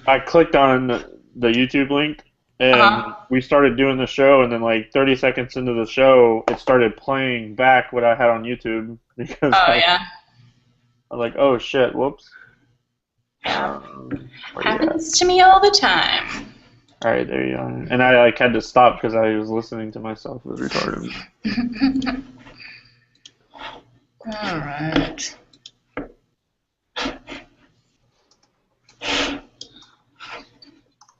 I clicked on the YouTube link and Uh-huh. we started doing the show, and then like 30 seconds into the show, it started playing back what I had on YouTube because Oh I yeah. was like, oh shit, whoops. Yeah. Where you at? Happens to me all the time. All right, there you are. And I like had to stop because I was listening to myself. It was retarded. All right.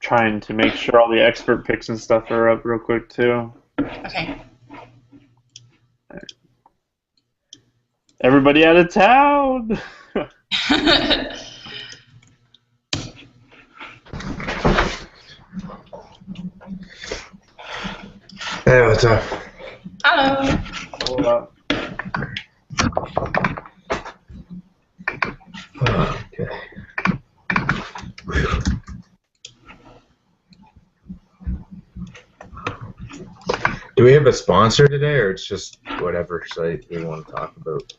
Trying to make sure all the expert picks and stuff are up real quick too. Okay. Everybody out of town. Hey, what's up? Hello. Hold up. Okay. Do we have a sponsor today, or it's just whatever site we want to talk about?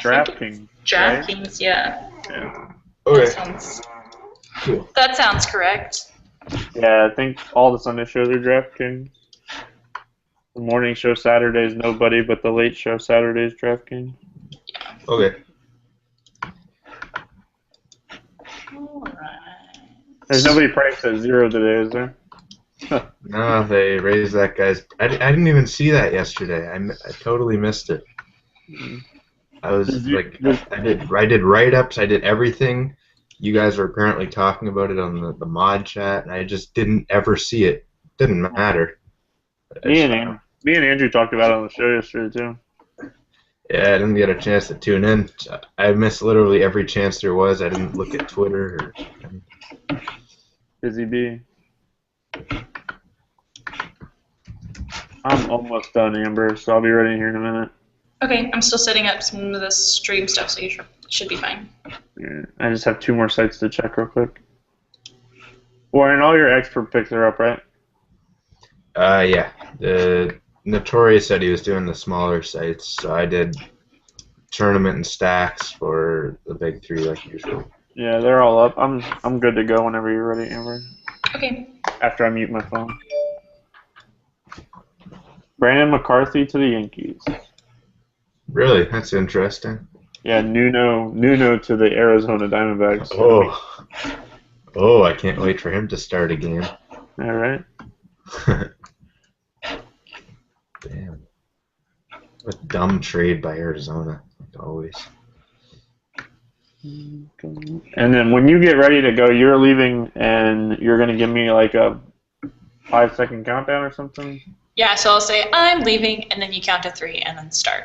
DraftKings. DraftKings, yeah. Yeah. Okay. Cool. That sounds correct. Yeah, I think all the Sunday shows are DraftKings. The morning show Saturday is nobody, but the late show Saturday is DraftKings. Okay. All right. There's nobody priced at zero today, is there? No, they raised that guy's. I didn't even see that yesterday. I totally missed it. I was like, I did write-ups, I did everything. You guys were apparently talking about it on the mod chat, and I just didn't ever see it. Didn't matter. Me and Andrew talked about it on the show yesterday too. Yeah, I didn't get a chance to tune in. I missed literally every chance there was. I didn't look at Twitter. Busy bee. I'm almost done, Amber, so I'll be ready here in a minute. Okay, I'm still setting up some of the stream stuff, so you should be fine. Yeah, I just have 2 more sites to check real quick. Warren, all your expert picks are up, right? Yeah. The Notorious said he was doing the smaller sites, so I did tournament and stacks for the big 3 like usual. Yeah, they're all up. I'm good to go whenever you're ready, Amber. Okay. After I mute my phone. Brandon McCarthy to the Yankees. Really? That's interesting. Yeah, Nuno to the Arizona Diamondbacks. Oh, I can't wait for him to start a game. All right. Damn. What a dumb trade by Arizona, like always. And then when you get ready to go, you're leaving and you're going to give me like a 5-second countdown or something? Yeah, so I'll say, I'm leaving, and then you count to 3, and then start.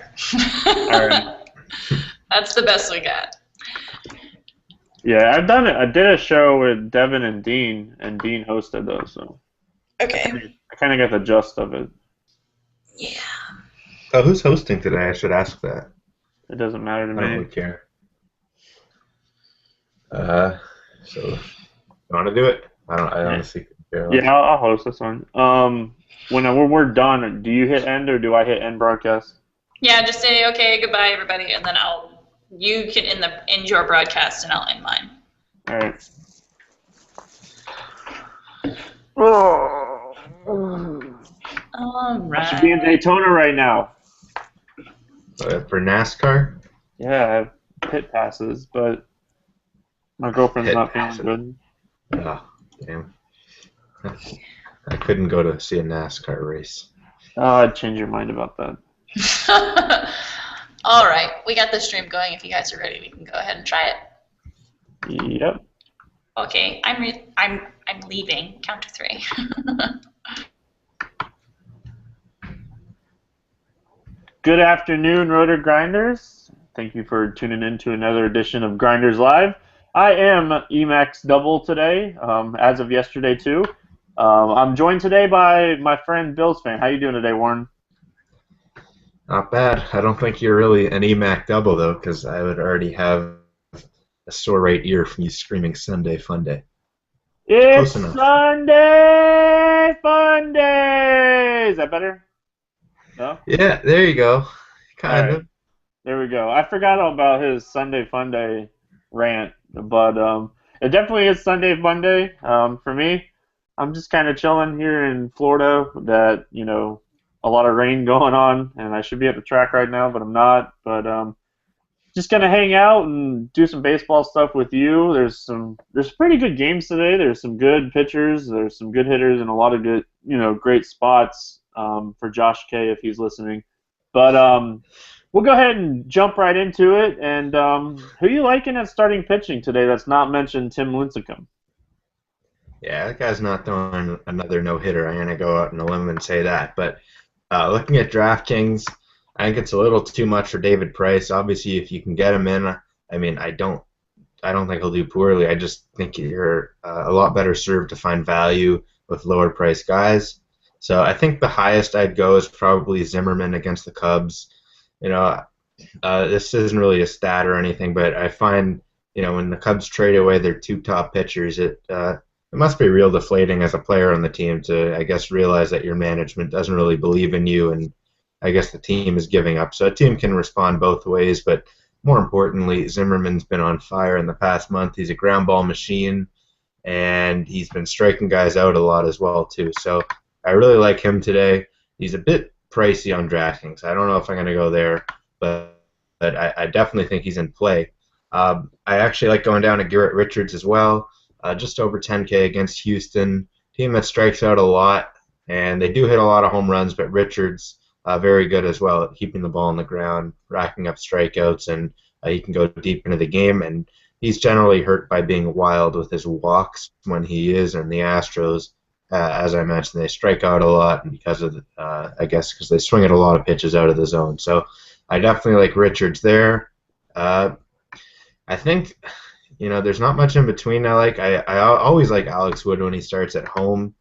All right. That's the best we got. Yeah, I've done it. I did a show with Devin and Dean hosted those, so Okay. I kind of got the gist of it. Yeah. Oh, who's hosting today? I should ask that. It doesn't matter to I don't me. really care. So you want to do it? I honestly care. Yeah, I'll host this one. When we're done, do you hit end or do I hit end broadcast? Yeah, just say, okay, goodbye, everybody, and then you can end your broadcast, and I'll end mine. All right. All right. I should be in Daytona right now. For NASCAR? Yeah, I have pit passes, but my girlfriend's Pit not passes. feeling good. Oh, damn. I couldn't go to see a NASCAR race. Oh, I'd change your mind about that. All right, we got the stream going. If you guys are ready, we can go ahead and try it. Yep. Okay, I'm leaving. Count to 3. Good afternoon, Rotor Grinders. Thank you for tuning in to another edition of Grinders Live. I am Emax Double today, as of yesterday too. I'm joined today by my friend Billsfan. How you doing today, Warren? Not bad. I don't think you're really an EMAC double, though, because I would already have a sore right ear from you screaming Sunday Fun Day. It's Close enough. Sunday Fun Day! Is that better? No? Yeah, there you go. Kind All of. right. There we go. I forgot all about his Sunday Fun Day rant, but It definitely is Sunday Monday for me. I'm just kind of chilling here in Florida. That a lot of rain going on, and I should be at the track right now, but I'm not. But just gonna hang out and do some baseball stuff with you. There's pretty good games today. There's some good pitchers. There's some good hitters and a lot of good great spots for Josh K if he's listening. But we'll go ahead and jump right into it. And who you liking at starting pitching today? That's not mentioned Tim Lincecum. Yeah, that guy's not throwing another no-hitter. I'm going to go out on a limb and say that. But looking at DraftKings, I think it's a little too much for David Price. Obviously, if you can get him in, I mean, I don't think he'll do poorly. I just think you're a lot better served to find value with lower-priced guys. So I think the highest I'd go is probably Zimmerman against the Cubs. This isn't really a stat or anything, but I find when the Cubs trade away their two top pitchers, it must be real deflating as a player on the team to, I guess, realize that your management doesn't really believe in you, and I guess the team is giving up. So a team can respond both ways, but more importantly, Zimmerman's been on fire in the past month. He's a ground ball machine, and he's been striking guys out a lot as well, too. So I really like him today. He's a bit pricey on DraftKings. I don't know if I'm going to go there, but I definitely think he's in play. I actually like going down to Garrett Richards as well. Just over 10K against Houston, team that strikes out a lot, and they do hit a lot of home runs, but Richards very good as well at keeping the ball on the ground, racking up strikeouts, and he can go deep into the game, and he's generally hurt by being wild with his walks when he is, and the Astros, as I mentioned, they strike out a lot because of, I guess, because they swing at a lot of pitches out of the zone. So I definitely like Richards there. I think there's not much in between. I always like Alex Wood when he starts at home.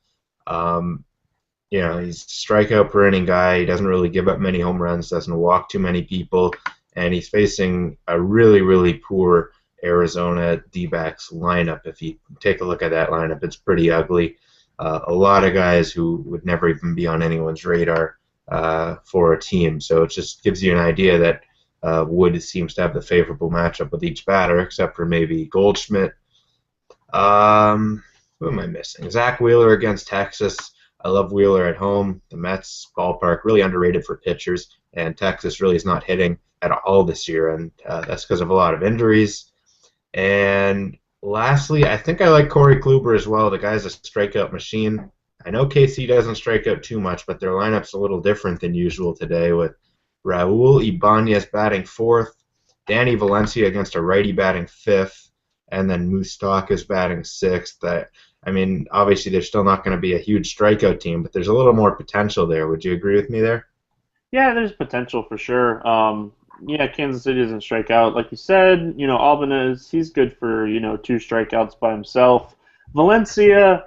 He's a strikeout per inning guy. He doesn't really give up many home runs, doesn't walk too many people, and he's facing a really, really poor Arizona D-backs lineup. If you take a look at that lineup, it's pretty ugly. A lot of guys who would never even be on anyone's radar for a team. So it just gives you an idea that Wood seems to have the favorable matchup with each batter, except for maybe Goldschmidt. Who am I missing? Zach Wheeler against Texas. I love Wheeler at home. The Mets ballpark, really underrated for pitchers, and Texas really is not hitting at all this year, and that's because of a lot of injuries. And lastly, I think I like Corey Kluber as well. The guy's a strikeout machine. I know KC doesn't strike out too much, but their lineup's a little different than usual today with Raul Ibanez batting fourth, Danny Valencia against a righty batting fifth, and then Moustakas batting sixth. I mean, obviously they're still not going to be a huge strikeout team, but there's a little more potential there. Would you agree with me there? Yeah, there's potential for sure. Kansas City doesn't strike out. Like you said, Albanez, he's good for, 2 strikeouts by himself. Valencia,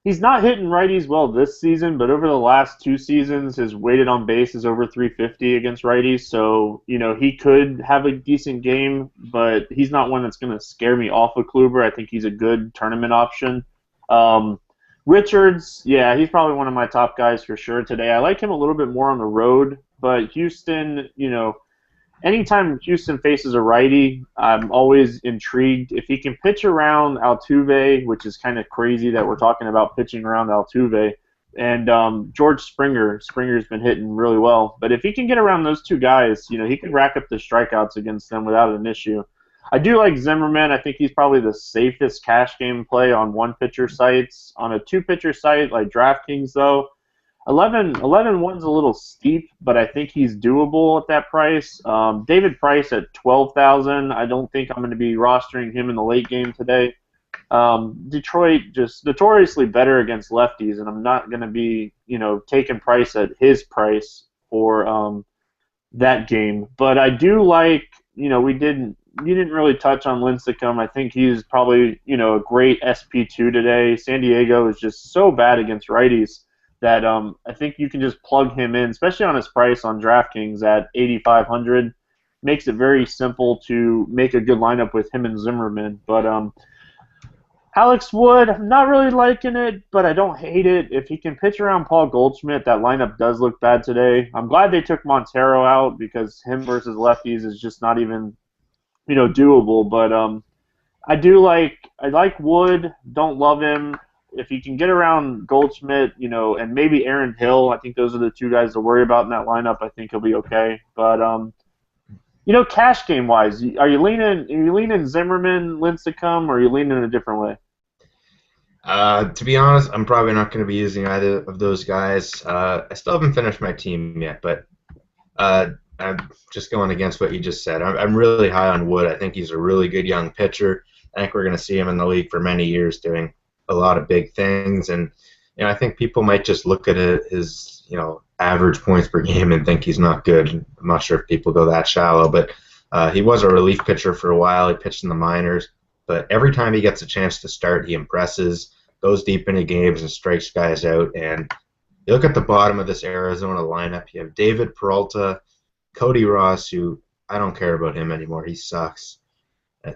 he's not hitting righties well this season, but over the last 2 seasons, his weighted on base is over 350 against righties. So, he could have a decent game, but he's not one that's going to scare me off of Kluber. I think he's a good tournament option. Richards, yeah, he's probably one of my top guys for sure today. I like him a little bit more on the road, but Houston, anytime Houston faces a righty, I'm always intrigued. If he can pitch around Altuve, which is kind of crazy that we're talking about pitching around Altuve, and George Springer. Springer's been hitting really well. But if he can get around those 2 guys, he can rack up the strikeouts against them without an issue. I do like Zimmerman. I think he's probably the safest cash game play on 1-pitcher sites. On a 2-pitcher site like DraftKings, though, 11-1's a little steep, but I think he's doable at that price. David Price at $12,000. I don't think I'm going to be rostering him in the late game today. Detroit just notoriously better against lefties, and I'm not going to be, taking Price at his price for that game. But I do like, you didn't really touch on Lincecum. I think he's probably, a great SP2 today. San Diego is just so bad against righties that I think you can just plug him in, especially on his price on DraftKings at $8,500. Makes it very simple to make a good lineup with him and Zimmerman. But Alex Wood, I'm not really liking it, but I don't hate it. If he can pitch around Paul Goldschmidt, that lineup does look bad today. I'm glad they took Montero out because him versus lefties is just not even, doable. But I like Wood. Don't love him. If you can get around Goldschmidt, and maybe Aaron Hill, I think those are the two guys to worry about in that lineup. I think he'll be okay. But cash game wise, are you leaning Zimmerman, Lincecum, or are you leaning a different way? To be honest, I'm probably not going to be using either of those guys. I still haven't finished my team yet, but I'm just going against what you just said. I'm really high on Wood. I think he's a really good young pitcher. I think we're going to see him in the league for many years doing a lot of big things. And I think people might just look at his average points per game and think he's not good. I'm not sure if people go that shallow, but he was a relief pitcher for a while. He pitched in the minors. But every time he gets a chance to start, he impresses, goes deep into games, and strikes guys out. And you look at the bottom of this Arizona lineup, you have David Peralta, Cody Ross, who I don't care about him anymore. He sucks.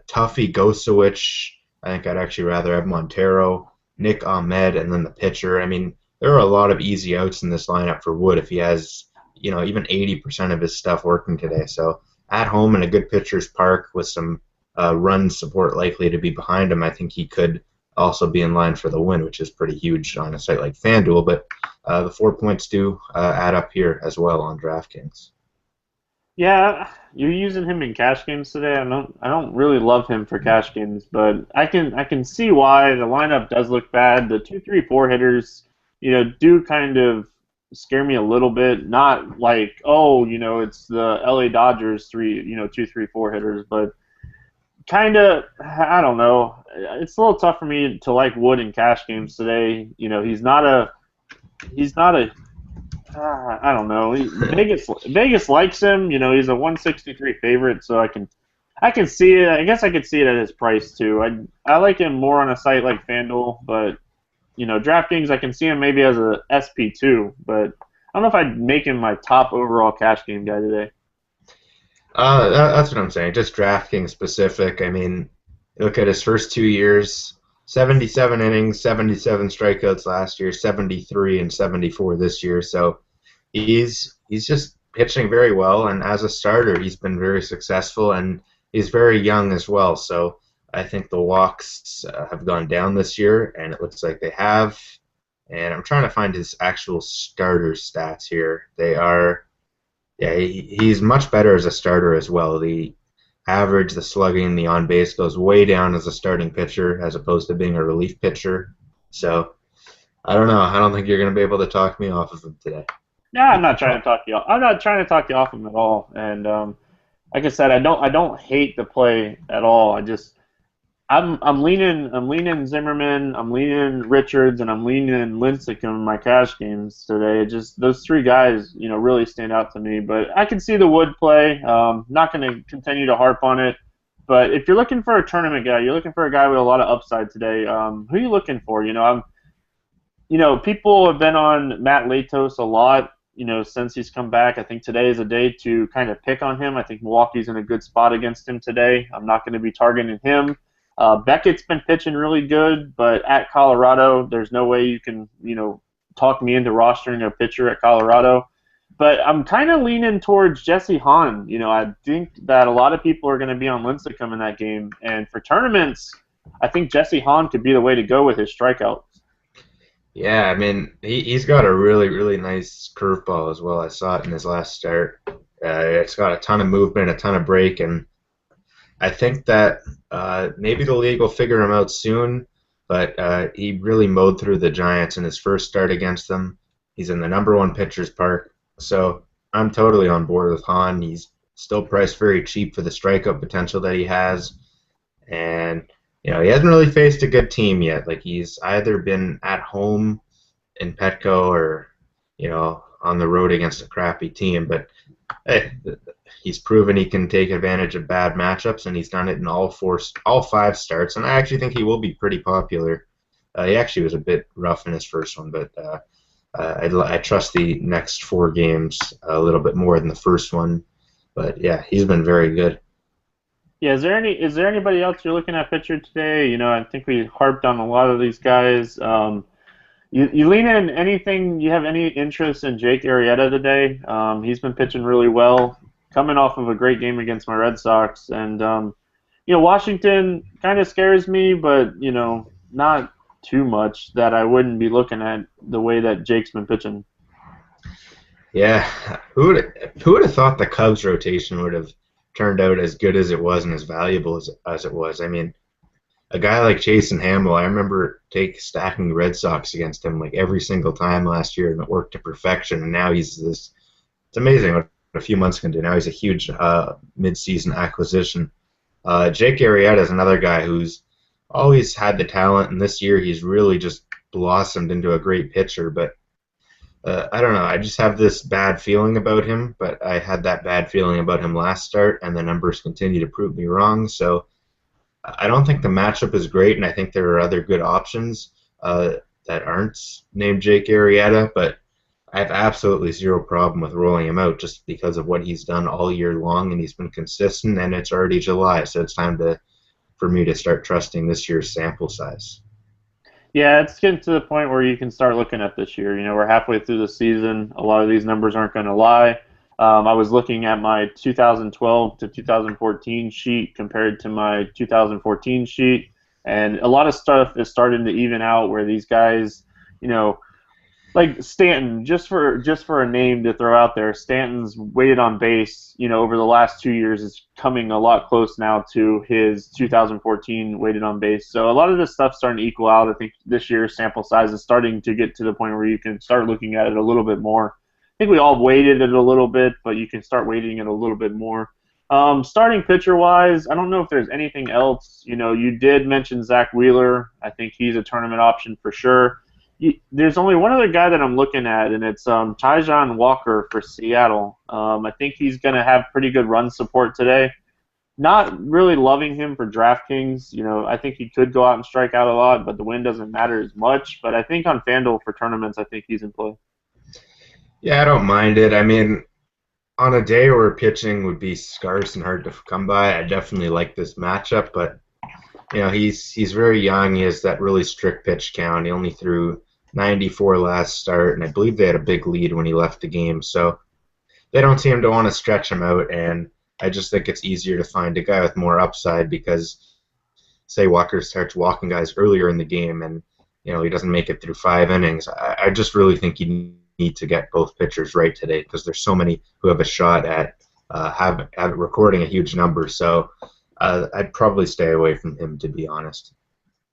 Tuffy Gosowicz, I think I'd actually rather have Montero, Nick Ahmed, and then the pitcher. I mean, there are a lot of easy outs in this lineup for Wood if he has, even 80% of his stuff working today. So at home in a good pitcher's park with some run support likely to be behind him, I think he could also be in line for the win, which is pretty huge on a site like FanDuel. But the 4 points do add up here as well on DraftKings. Yeah, you're using him in cash games today. I don't really love him for cash games, but I can see why the lineup does look bad. The 2, 3, 4 hitters, do kind of scare me a little bit. Not like, it's the LA Dodgers 2, 3, 4 hitters, but kind of, I don't know. It's a little tough for me to like Wood in cash games today. He's not a I don't know. Vegas likes him. He's a 163 favorite, so I can see it. I guess I could see it at his price too. I like him more on a site like FanDuel, but DraftKings I can see him maybe as a SP2, but I don't know if I'd make him my top overall cash game guy today. That's what I'm saying. Just DraftKings specific. I mean, look at his first 2 years. 77 innings, 77 strikeouts last year, 73 and 74 this year. So he's just pitching very well, and as a starter, he's been very successful, and he's very young as well. So I think the walks have gone down this year, and it looks like they have. And I'm trying to find his actual starter stats here. They are, yeah, he's much better as a starter as well. The average, the slugging, the on base goes way down as a starting pitcher as opposed to being a relief pitcher. So I don't know. I don't think you're going to be able to talk me off of him today. No, I'm not trying to talk you. I'm not trying to talk you off him at all. And like I said, I don't hate the play at all. I'm leaning Zimmerman, I'm leaning Richards, and I'm leaning Lincecum in my cash games today. Just those three guys, really stand out to me. But I can see the Wood play. Not going to continue to harp on it. But if you're looking for a tournament guy, you're looking for a guy with a lot of upside today. Who are you looking for? People have been on Matt Latos a lot. Since he's come back. I think today is a day to kind of pick on him. I think Milwaukee's in a good spot against him today. I'm not going to be targeting him. Beckett's been pitching really good, but at Colorado, there's no way you can, talk me into rostering a pitcher at Colorado. But I'm kind of leaning towards Jesse Hahn. I think that a lot of people are going to be on Lincecum in that game. And for tournaments, I think Jesse Hahn could be the way to go with his strikeouts. Yeah, I mean, he's got a really, really nice curveball as well. I saw it in his last start. It's got a ton of movement, a ton of break, and I think that maybe the league will figure him out soon, but he really mowed through the Giants in his first start against them. He's in the #1 pitcher's park, so I'm totally on board with Hahn. He's still priced very cheap for the strikeout potential that he has, and he hasn't really faced a good team yet. Like, he's either been at home in Petco or on the road against a crappy team, but hey, he's proven he can take advantage of bad matchups, and he's done it in all 5 starts. And I actually think he will be pretty popular. He actually was a bit rough in his first one, but I trust the next 4 games a little bit more than the first one. But yeah, he's been very good. Yeah, is there anybody else you're looking at pitcher today? I think we harped on a lot of these guys. You lean in anything? You have any interest in Jake Arrieta today? He's been pitching really well, coming off of a great game against my Red Sox, and Washington kind of scares me, but not too much that I wouldn't be looking at the way that Jake's been pitching. Yeah, who would have thought the Cubs rotation would have turned out as good as it was and as valuable as it was? I mean, a guy like Jason Hamill, I remember stacking Red Sox against him like every single time last year, and it worked to perfection. And now he's this. It's amazing what a few months can do. Now he's a huge mid-season acquisition. Jake Arrieta is another guy who's always had the talent, and this year he's really just blossomed into a great pitcher. But I don't know. I just have this bad feeling about him, but I had that bad feeling about him last start, and the numbers continue to prove me wrong. So I don't think the matchup is great, and I think there are other good options that aren't named Jake Arrieta, but I have absolutely zero problem with rolling him out just because of what he's done all year long, and he's been consistent, and it's already July, so it's time for me to start trusting this year's sample size. Yeah, it's getting to the point where you can start looking at this year. We're halfway through the season. A lot of these numbers aren't going to lie. I was looking at my 2012 to 2014 sheet compared to my 2014 sheet, and a lot of stuff is starting to even out where these guys, like Stanton, just for a name to throw out there, Stanton's weighted on base, over the last 2 years is coming a lot close now to his 2014 weighted on base. So a lot of this stuff's starting to equal out. I think this year's sample size is starting to get to the point where you can start looking at it a little bit more. I think we all weighted it a little bit, but you can start weighting it a little bit more. Starting pitcher-wise, I don't know if there's anything else. You did mention Zach Wheeler. I think he's a tournament option for sure. There's only one other guy that I'm looking at, and it's Taijuan Walker for Seattle. I think he's going to have pretty good run support today. Not really loving him for DraftKings. I think he could go out and strike out a lot, but the win doesn't matter as much. But I think on FanDuel for tournaments, I think he's in play. Yeah, I don't mind it. I mean, on a day where pitching would be scarce and hard to come by, I definitely like this matchup. But he's very young. He has that really strict pitch count. He only threw 94 last start, and I believe they had a big lead when he left the game. So they don't seem to want to stretch him out, and I just think it's easier to find a guy with more upside because, say, Walker starts walking guys earlier in the game, and he doesn't make it through 5 innings. I just really think you need to get both pitchers right today because there's so many who have a shot at recording a huge number. So I'd probably stay away from him, to be honest.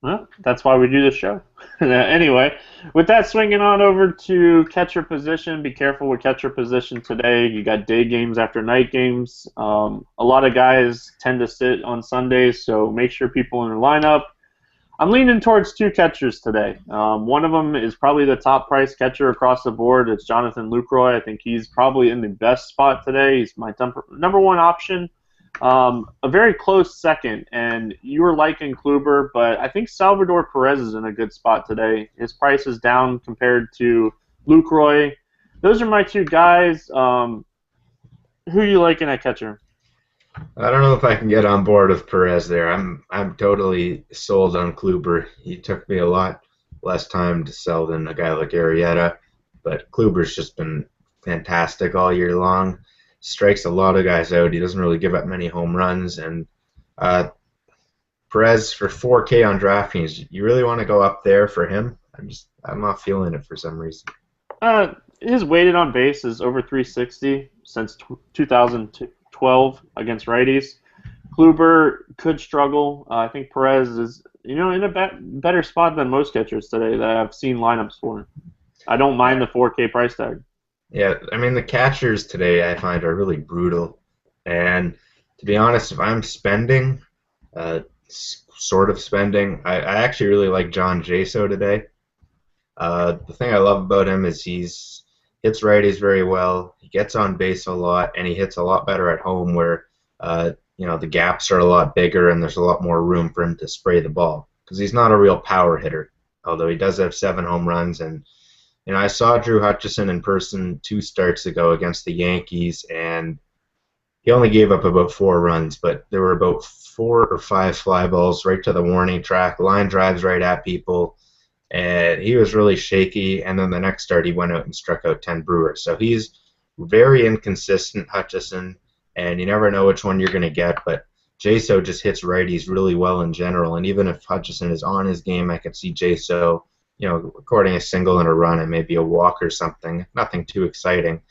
Well, that's why we do this show. Anyway, with that, swinging on over to catcher position. Be careful with catcher position today. You got day games after night games. A lot of guys tend to sit on Sundays, so make sure people in your lineup. I'm leaning towards 2 catchers today. One of them is probably the top price catcher across the board. It's Jonathan Lucroy. I think he's probably in the best spot today. He's my number 1 option. A very close second, and you were liking Kluber, but I think Salvador Perez is in a good spot today. His price is down compared to Lucroy. Those are my 2 guys. Who are you liking at catcher? I don't know if I can get on board with Perez there. I'm totally sold on Kluber. He took me a lot less time to sell than a guy like Arrieta, but Kluber's just been fantastic all year long. Strikes a lot of guys out. He doesn't really give up many home runs, and Perez for 4K on DraftKings. You really want to go up there for him? I'm not feeling it for some reason. His weighted on base is over 360 since 2012 against righties. Kluber could struggle. I think Perez is in a better spot than most catchers today that I've seen lineups for. I don't mind the 4K price tag. Yeah, I mean, the catchers today I find are really brutal. And to be honest, if I'm spending, sort of spending, I actually really like John Jaso today. The thing I love about him is he's hits righties very well, he gets on base a lot, and he hits a lot better at home where the gaps are a lot bigger and there's a lot more room for him to spray the ball. Because he's not a real power hitter, although he does have 7 home runs. And I saw Drew Hutchison in person 2 starts ago against the Yankees, and he only gave up about 4 runs, but there were about 4 or 5 fly balls right to the warning track, line drives right at people, and he was really shaky. And then the next start, he went out and struck out 10 Brewers. So he's very inconsistent, Hutchison, and you never know which one you're going to get. But Jaso just hits righties really well in general, and even if Hutchison is on his game, I could see Jaso, recording a single and a run and maybe a walk or something. Nothing too exciting.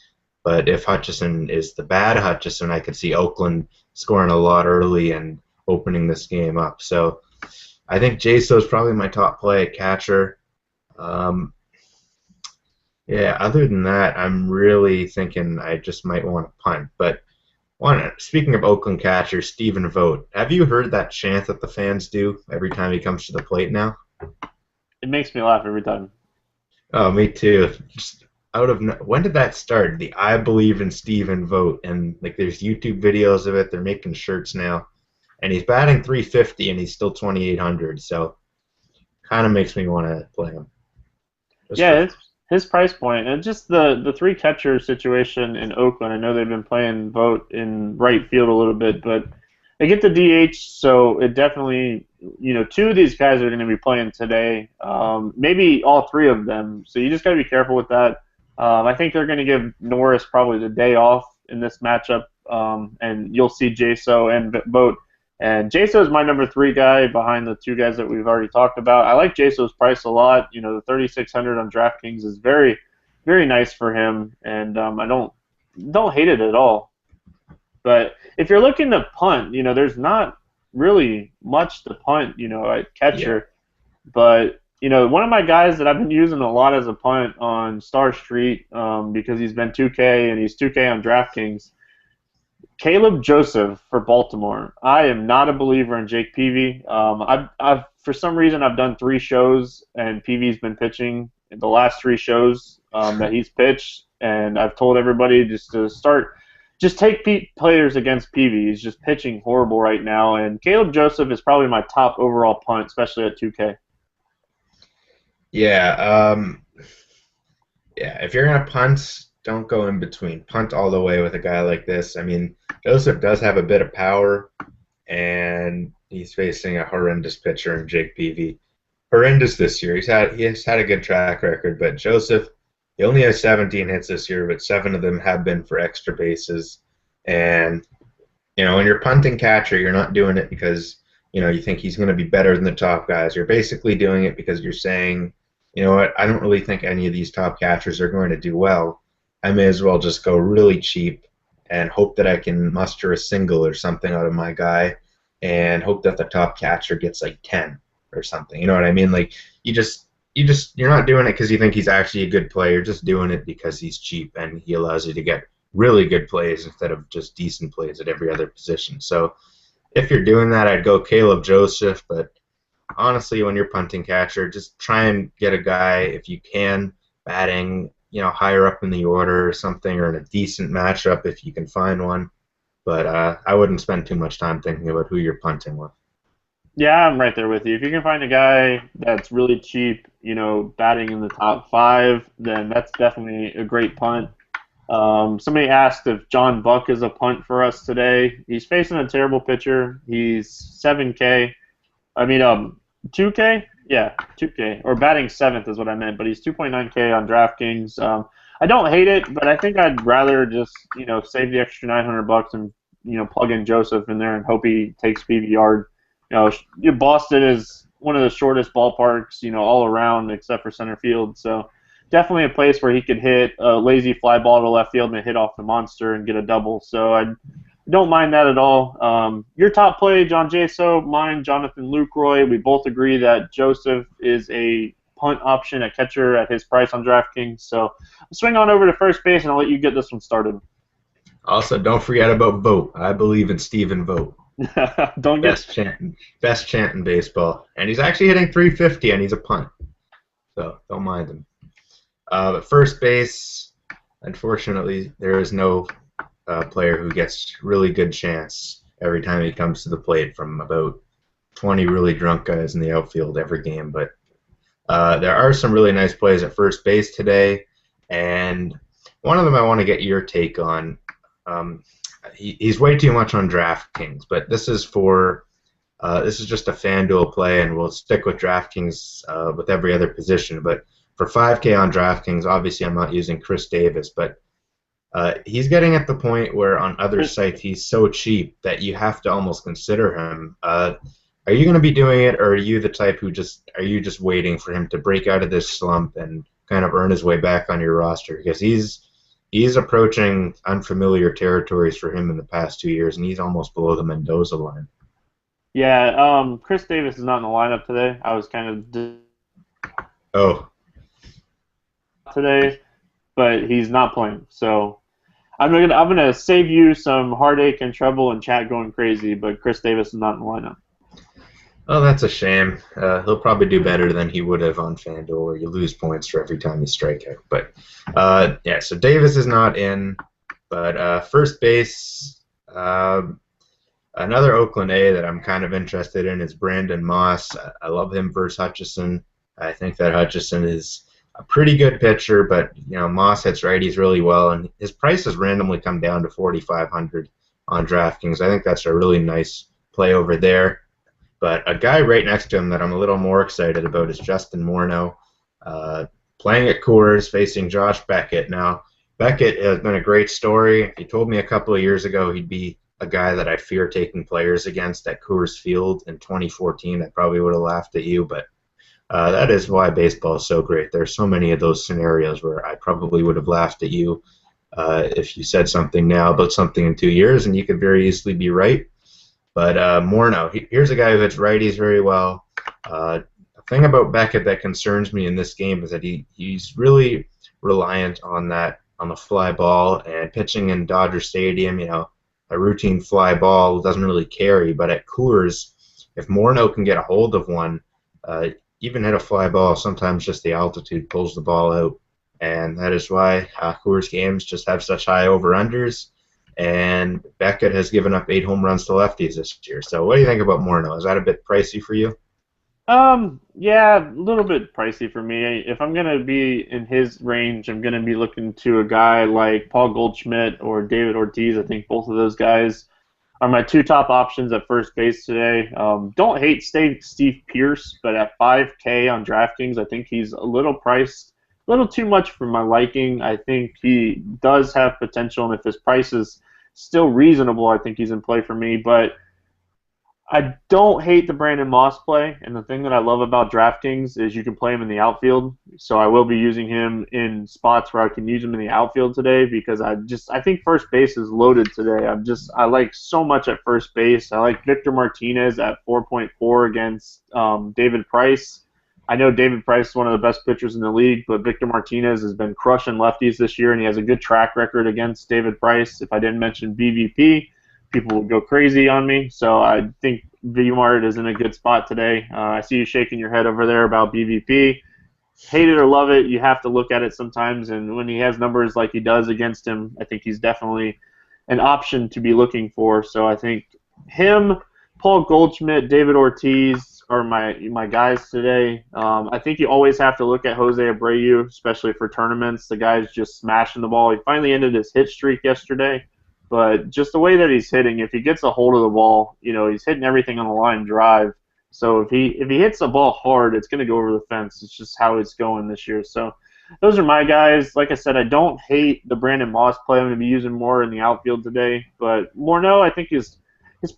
But if Hutchison is the bad Hutchison, I could see Oakland scoring a lot early and opening this game up. So I think Jaso is probably my top play at catcher. Yeah, other than that, I'm really thinking I just might want to punt. But speaking of Oakland catcher, Stephen Vogt, have you heard that chant that the fans do every time he comes to the plate now? It makes me laugh every time. Oh, me too. Just when did that start? The I believe in Stephen Vogt, and like there's YouTube videos of it. They're making shirts now, and he's batting 350 and he's still 2,800. So, kind of makes me want to play him. His price point and just the three catcher situation in Oakland. I know they've been playing Vogt in right field a little bit, but they get the DH, so it definitely, two of these guys are going to be playing today, maybe all three of them. So you just got to be careful with that. I think they're going to give Norris probably the day off in this matchup, and you'll see Jaso and Vogt. And Jaso is my number 3 guy behind the 2 guys that we've already talked about. I like Jaso's price a lot. The 3,600 on DraftKings is very, very nice for him, and I don't hate it at all. But if you're looking to punt, there's not really much to punt, at catcher. Yeah. But one of my guys that I've been using a lot as a punt on Star Street because he's been 2K and he's 2K on DraftKings. Caleb Joseph for Baltimore. I am not a believer in Jake Peavy. I've for some reason I've done 3 shows and Peavy's been pitching in the last 3 shows that he's pitched, and I've told everybody just take players against Peavy. He's just pitching horrible right now, and Caleb Joseph is probably my top overall punt, especially at 2K. Yeah, if you're gonna punt, don't go in between. Punt all the way with a guy like this. I mean, Joseph does have a bit of power, and he's facing a horrendous pitcher in Jake Peavy. Horrendous this year. He's had a good track record, but Joseph, he only has 17 hits this year, but 7 of them have been for extra bases. And when you're punting catcher, you're not doing it because you think he's going to be better than the top guys. You're basically doing it because you're saying, you know what, I don't really think any of these top catchers are going to do well. I may as well just go really cheap and hope that I can muster a single or something out of my guy and hope that the top catcher gets like 10 or something. You know what I mean? Like you're not doing it because you think he's actually a good player. You're just doing it because he's cheap and he allows you to get really good plays instead of just decent plays at every other position. So if you're doing that, I'd go Caleb Joseph, but honestly, when you're punting catcher, just try and get a guy, if you can, batting higher up in the order or something, or in a decent matchup if you can find one. But I wouldn't spend too much time thinking about who you're punting with. Yeah, I'm right there with you. If you can find a guy that's really cheap, batting in the top 5, then that's definitely a great punt. Somebody asked if John Buck is a punt for us today. He's facing a terrible pitcher. He's 7K. 2K? Yeah, 2K. Or batting 7th is what I meant, but he's 2.9K on DraftKings. I don't hate it, but I think I'd rather just, save the extra $900 and, plug in Joseph in there and hope he takes PVR. Boston is one of the shortest ballparks, all around except for center field. So definitely a place where he could hit a lazy fly ball to left field and hit off the monster and get a double. So I don't mind that at all. Your top play, John Jaso, mine, Jonathan Lucroy. We both agree that Joseph is a punt option at catcher at his price on DraftKings. So I'll swing on over to first base, and I'll let you get this one started. Also, don't forget about Vogt. I believe in Stephen Vogt. Best chant in baseball. And he's actually hitting 350, and he's a punt. So don't mind him. But first base, unfortunately, there is no player who gets really good chance every time he comes to the plate from about 20 really drunk guys in the outfield every game. But there are some really nice plays at first base today, and one of them I want to get your take on. He's way too much on DraftKings, but this is just a FanDuel play, and we'll stick with DraftKings with every other position. But for 5K on DraftKings, obviously I'm not using Chris Davis, but He's getting at the point where on other sites he's so cheap that you have to almost consider him. Are you going to be doing it, or are you the type who are you just waiting for him to break out of this slump and kind of earn his way back on your roster? Because he's approaching unfamiliar territories for him in the past 2 years, and he's almost below the Mendoza line. Yeah, Chris Davis is not in the lineup today. I was kind of today, but he's not playing. So I'm gonna save you some heartache and trouble and chat going crazy. But Chris Davis is not in the lineup. Oh, that's a shame. He'll probably do better than he would have on FanDuel, where you lose points for every time you strike out. But yeah, so Davis is not in. But first base, another Oakland A that I'm kind of interested in is Brandon Moss. I love him versus Hutchison. I think that Hutchison is a pretty good pitcher, but Moss hits righties really well, and his price has randomly come down to 4,500 on DraftKings. I think that's a really nice play over there. But a guy right next to him that I'm a little more excited about is Justin Morneau, playing at Coors, facing Josh Beckett. Now, Beckett has been a great story. If you told me a couple of years ago he'd be a guy that I fear taking players against at Coors Field in 2014, I probably would have laughed at you, but that is why baseball is so great. There's so many of those scenarios where I probably would have laughed at you if you said something now about something in 2 years, and you could very easily be right. But Morneau, here's a guy who hits righties very well. The thing about Beckett that concerns me in this game is that he's really reliant on the fly ball, and pitching in Dodger Stadium, a routine fly ball doesn't really carry. But at Coors, if Morneau can get a hold of one, even hit a fly ball, sometimes just the altitude pulls the ball out. And that is why Coors games just have such high over-unders. And Beckett has given up 8 home runs to lefties this year. So what do you think about Morneau? Is that a bit pricey for you? Yeah, a little bit pricey for me. If I'm going to be in his range, I'm going to be looking to a guy like Paul Goldschmidt or David Ortiz. I think both of those guys are my 2 top options at first base today. Don't hate Steve Pearce, but at $5K on DraftKings, I think he's a little priced, a little too much for my liking. I think he does have potential, and if his price is still reasonable, I think he's in play for me. But I don't hate the Brandon Moss play, and the thing that I love about DraftKings is you can play him in the outfield. So I will be using him in spots where I can use him in the outfield today, because I think first base is loaded today. I like so much at first base. I like Victor Martinez at 4.4 against David Price. I know David Price is one of the best pitchers in the league, but Victor Martinez has been crushing lefties this year, and he has a good track record against David Price. If I didn't mention BVP, people would go crazy on me. So I think VMart is in a good spot today. I see you shaking your head over there about BVP. Hate it or love it, you have to look at it sometimes, and when he has numbers like he does against him, I think he's definitely an option to be looking for. So I think him, Paul Goldschmidt, David Ortiz are my guys today. I think you always have to look at Jose Abreu, especially for tournaments. The guy's just smashing the ball. He finally ended his hit streak yesterday, but just the way that he's hitting, if he gets a hold of the ball, he's hitting everything on the line drive. So if he hits the ball hard, it's going to go over the fence. It's just how it's going this year. So those are my guys. Like I said, I don't hate the Brandon Moss play. I'm going to be using more in the outfield today. But Morneau, I think his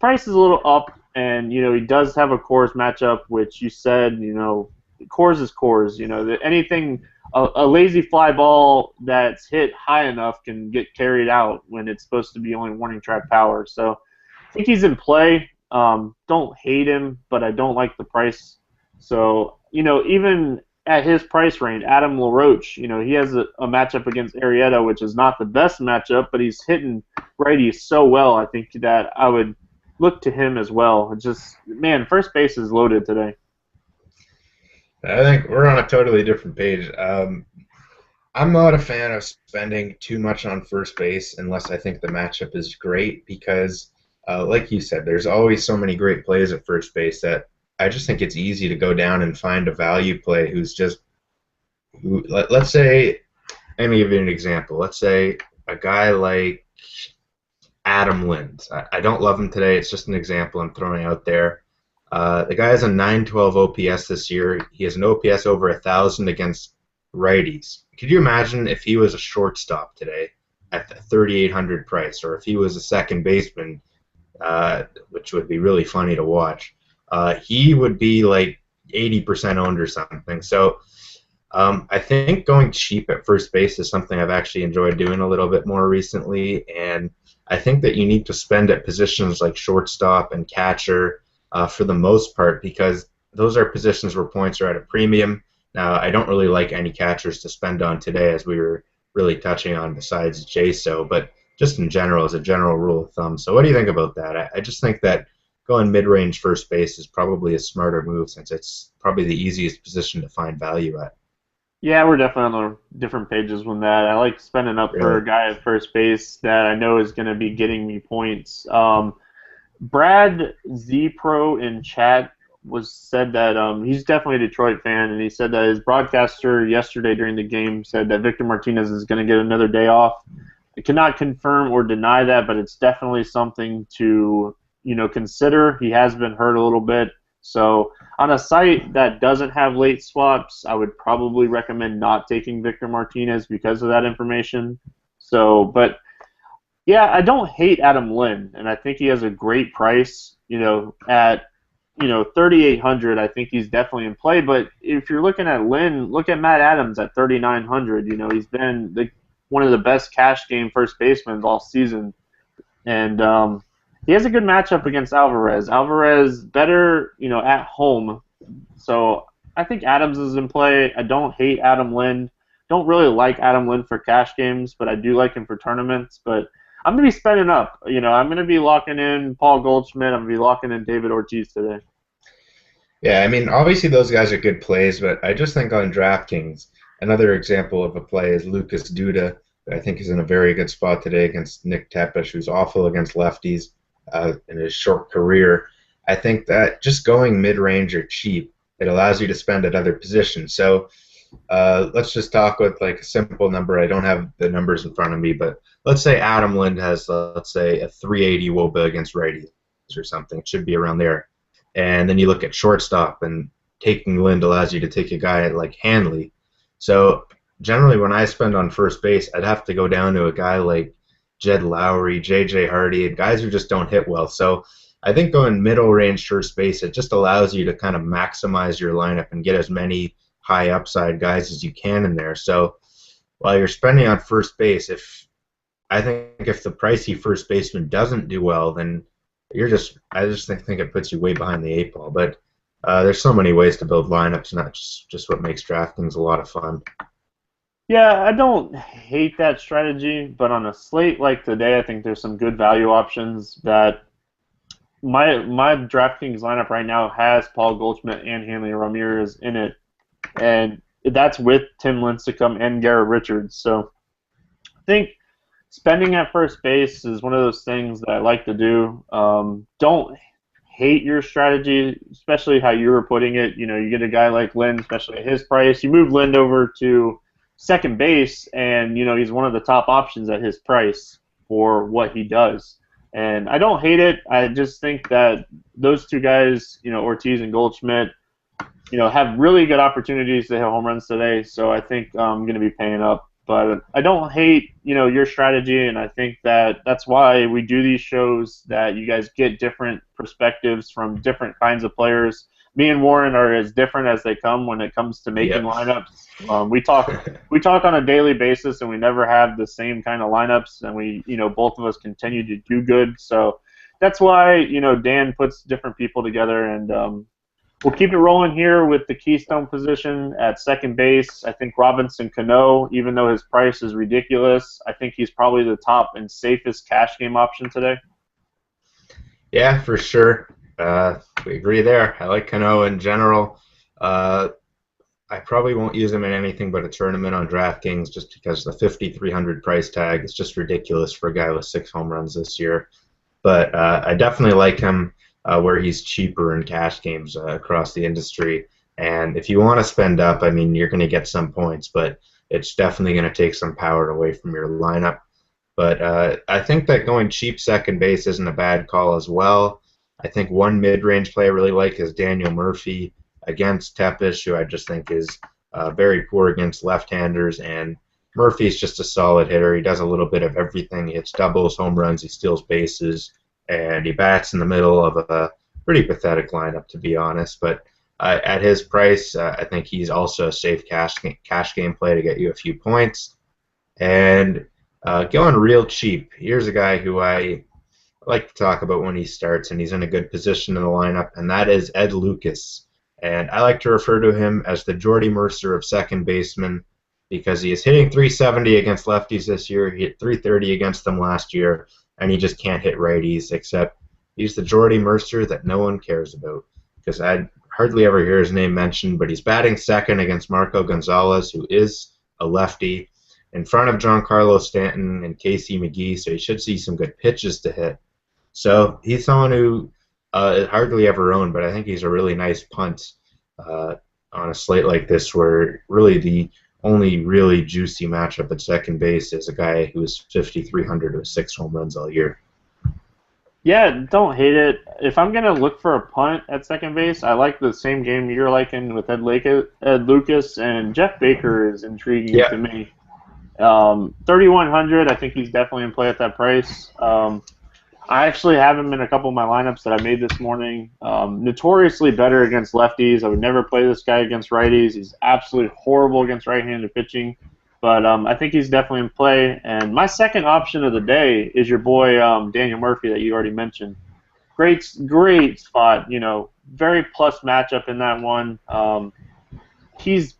price is a little up. And, he does have a Coors matchup, which you said, Coors is Coors. Anything, a lazy fly ball that's hit high enough can get carried out when it's supposed to be only warning track power. So I think he's in play. Don't hate him, but I don't like the price. So, even at his price range, Adam LaRoche, he has a matchup against Arrieta, which is not the best matchup, but he's hitting righties so well, I think that I would look to him as well. First base is loaded today. I think we're on a totally different page. I'm not a fan of spending too much on first base unless I think the matchup is great, because, like you said, there's always so many great plays at first base that I just think it's easy to go down and find a value play let's say, let me give you an example. Let's say a guy like Adam Lind. I don't love him today. It's just an example I'm throwing out there. The guy has a 912 OPS this year. He has an OPS over 1,000 against righties. Could you imagine if he was a shortstop today? at the 3,800 price, or if he was a second baseman, which would be really funny to watch, he would be like 80% owned or something. So I think going cheap at first base is something I've actually enjoyed doing a little bit more recently, and I think that you need to spend at positions like shortstop and catcher for the most part, because those are positions where points are at a premium. Now, I don't really like any catchers to spend on today, as we were really touching on besides JSO, but just in general, as a general rule of thumb. So what do you think about that? I just think that going mid-range first base is probably a smarter move, since it's probably the easiest position to find value at. Yeah, we're definitely on different pages with that. I like spending up for a guy at first base that I know is going to be getting me points. Brad Z Pro in chat said that he's definitely a Detroit fan, and he said that his broadcaster yesterday during the game said that Victor Martinez is going to get another day off. I cannot confirm or deny that, but it's definitely something to consider. He has been hurt a little bit, so on a site that doesn't have late swaps, I would probably recommend not taking Victor Martinez because of that information. So, but yeah, I don't hate Adam Lynn, and I think he has a great price. At 3,800, I think he's definitely in play. But if you're looking at Lynn, look at Matt Adams at 3,900. He's been one of the best cash game first basemen all season, and he has a good matchup against Alvarez. Alvarez better, at home. So I think Adams is in play. I don't hate Adam Lynn. Don't really like Adam Lynn for cash games, but I do like him for tournaments. But I'm going to be spending up. I'm going to be locking in Paul Goldschmidt. I'm going to be locking in David Ortiz today. Yeah, I mean, obviously those guys are good plays, but I just think on DraftKings, another example of a play is Lucas Duda, who I think is in a very good spot today against Nick Tepesh, who's awful against lefties in his short career. I think that just going mid-range or cheap, it allows you to spend at other positions. So let's just talk with like a simple number. I don't have the numbers in front of me, but let's say Adam Lind has, let's say, a 380 WOBA against righties or something. It should be around there. And then you look at shortstop, and taking Lind allows you to take a guy like Hanley. So generally when I spend on first base, I'd have to go down to a guy like Jed Lowry, J.J. Hardy, guys who just don't hit well. So I think going middle range first base, it just allows you to kind of maximize your lineup and get as many high upside guys as you can in there. So while you're spending on first base, I think if the pricey first baseman doesn't do well, then I just think it puts you way behind the eight ball. But there's so many ways to build lineups, and that's just what makes DraftKings a lot of fun. Yeah, I don't hate that strategy, but on a slate like today, I think there's some good value options that my DraftKings lineup right now has Paul Goldschmidt and Hanley Ramirez in it, and that's with Tim Lincecum and Garrett Richards. So I think spending at first base is one of those things that I like to do. Don't hate your strategy, especially how you were putting it. You get a guy like Lind, especially at his price. You move Lind over to second base, and he's one of the top options at his price for what he does. And I don't hate it. I just think that those two guys, Ortiz and Goldschmidt, have really good opportunities to hit home runs today. So I think I'm going to be paying up. But I don't hate, your strategy, and I think that that's why we do these shows, that you guys get different perspectives from different kinds of players. Me and Warren are as different as they come when it comes to making lineups. We talk on a daily basis, and we never have the same kind of lineups, and we, both of us continue to do good. So that's why, Dan puts different people together, and we'll keep it rolling here with the keystone position at second base. I think Robinson Cano, even though his price is ridiculous, I think he's probably the top and safest cash game option today. Yeah, for sure. We agree there. I like Cano in general. I probably won't use him in anything but a tournament on DraftKings, just because the 5,300 price tag is just ridiculous for a guy with 6 home runs this year. But I definitely like him where he's cheaper in cash games across the industry. And if you want to spend up, I mean, you're going to get some points, but it's definitely going to take some power away from your lineup. But I think that going cheap second base isn't a bad call as well. I think one mid-range play I really like is Daniel Murphy against Tepesh, who I just think is very poor against left-handers. And Murphy's just a solid hitter. He does a little bit of everything. He hits doubles, home runs, he steals bases, and he bats in the middle of a pretty pathetic lineup, to be honest. But at his price, I think he's also a safe cash game play to get you a few points. And going real cheap, here's a guy who I like to talk about when he starts, and he's in a good position in the lineup, and that is Ed Lucas. And I like to refer to him as the Jordy Mercer of second baseman because he is hitting 370 against lefties this year. He hit 330 against them last year, and he just can't hit righties, except he's the Jordy Mercer that no one cares about because I hardly ever hear his name mentioned, but he's batting second against Marco Gonzalez, who is a lefty, in front of Giancarlo Stanton and Casey McGee, so he should see some good pitches to hit. So he's someone who is hardly ever owned, but I think he's a really nice punt on a slate like this where really the only really juicy matchup at second base is a guy who is 5,300 with 6 home runs all year. Yeah, don't hate it. If I'm going to look for a punt at second base, I like the same game you're liking with Ed Lucas, and Jeff Baker is intriguing to me. 3,100, I think he's definitely in play at that price. I actually have him in a couple of my lineups that I made this morning. Notoriously better against lefties. I would never play this guy against righties. He's absolutely horrible against right-handed pitching. But I think he's definitely in play. And my second option of the day is your boy Daniel Murphy that you already mentioned. Great spot. Very plus matchup in that one. He's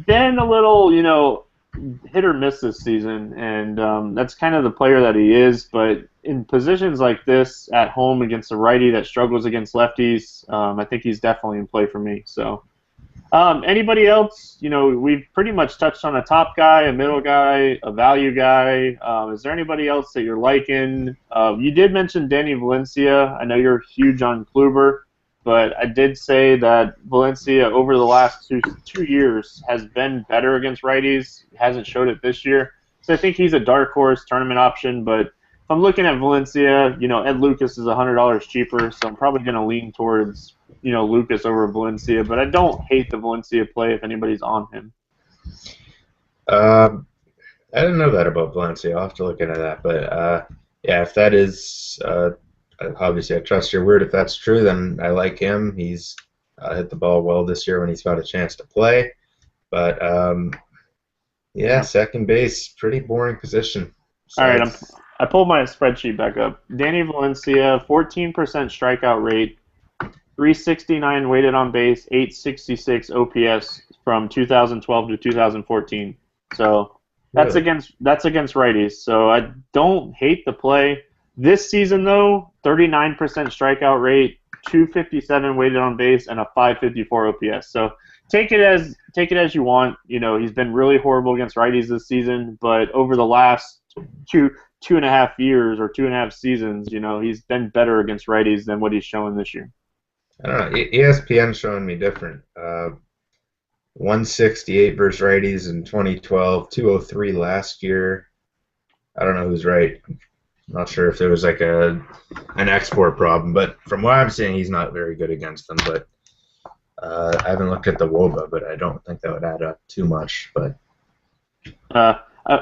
been a little, hit or miss this season, and that's kind of the player that he is. But in positions like this at home against a righty that struggles against lefties, I think he's definitely in play for me. So anybody else? We've pretty much touched on a top guy, a middle guy, a value guy. Is there anybody else that you're liking? You did mention Danny Valencia. I know you're huge on Kluber, but I did say that Valencia over the last two years has been better against righties. He hasn't showed it this year. So I think he's a dark horse tournament option. But if I'm looking at Valencia, Ed Lucas is $100 cheaper, so I'm probably going to lean towards Lucas over Valencia. But I don't hate the Valencia play if anybody's on him. I didn't know that about Valencia. I'll have to look into that. But yeah, if that is obviously I trust your word. If that's true, then I like him. He's hit the ball well this year when he's got a chance to play. But yeah, second base, pretty boring position. So all right, I pulled my spreadsheet back up. Danny Valencia, 14% strikeout rate, 369 weighted on base, 866 OPS from 2012 to 2014. So that's against righties. So I don't hate the play. This season, though, 39% strikeout rate, 257 weighted on base, and a 554 OPS. So take it as you want. He's been really horrible against righties this season, but over the last two and a half years or 2.5 seasons, he's been better against righties than what he's showing this year. I don't know. ESPN's showing me different. 168 versus righties in 2012, 203 last year. I don't know who's right. I'm not sure if there was like an export problem, but from what I'm seeing, he's not very good against them. But I haven't looked at the WOBA, but I don't think that would add up too much. But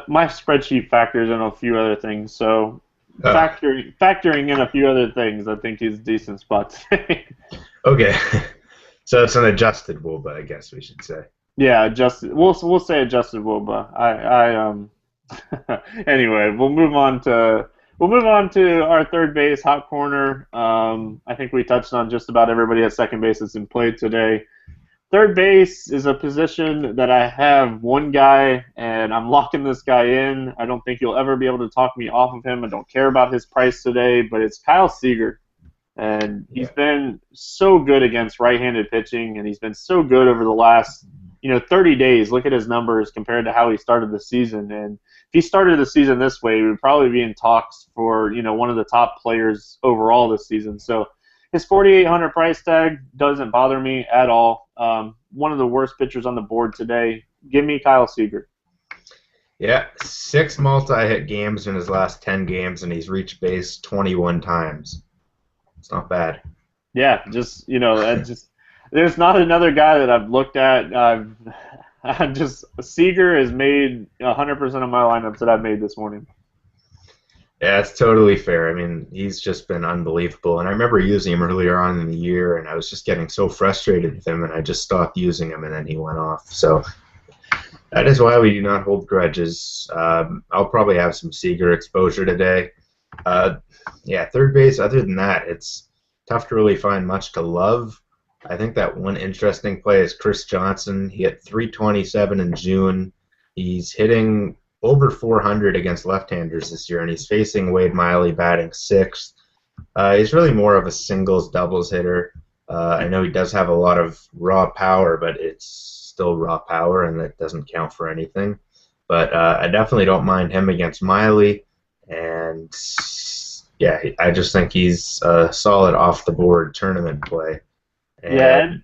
my spreadsheet factors in a few other things, so factoring in a few other things, I think he's a decent spot today. Okay, so it's an adjusted WOBA, I guess we should say. Yeah, adjusted. We'll say adjusted WOBA. Anyway, we'll move on to our third base hot corner. I think we touched on just about everybody at second base that's in play today. Third base is a position that I have one guy, and I'm locking this guy in. I don't think you'll ever be able to talk me off of him. I don't care about his price today, but it's Kyle Seager. And he's been so good against right-handed pitching, and he's been so good over the last 30 days. Look at his numbers compared to how he started the season. And if he started the season this way, he would probably be in talks for one of the top players overall this season. So his $4,800 price tag doesn't bother me at all. One of the worst pitchers on the board today. Give me Kyle Seager. Yeah, 6 multi-hit games in his last 10 games, and he's reached base 21 times. It's not bad. Yeah, there's not another guy that I've looked at. just Seager has made 100% of my lineups that I've made this morning. Yeah, it's totally fair. I mean, he's just been unbelievable. And I remember using him earlier on in the year, and I was just getting so frustrated with him, and I just stopped using him, and then he went off. So that is why we do not hold grudges. I'll probably have some Seager exposure today. Yeah, third base, other than that, it's tough to really find much to love. I think that one interesting play is Chris Johnson. He hit 327 in June. He's hitting over 400 against left-handers this year, and he's facing Wade Miley batting sixth. He's really more of a singles, doubles hitter. I know he does have a lot of raw power, but it's still raw power, and that doesn't count for anything. But I definitely don't mind him against Miley, and yeah, I just think he's a solid off-the-board tournament play. And yeah,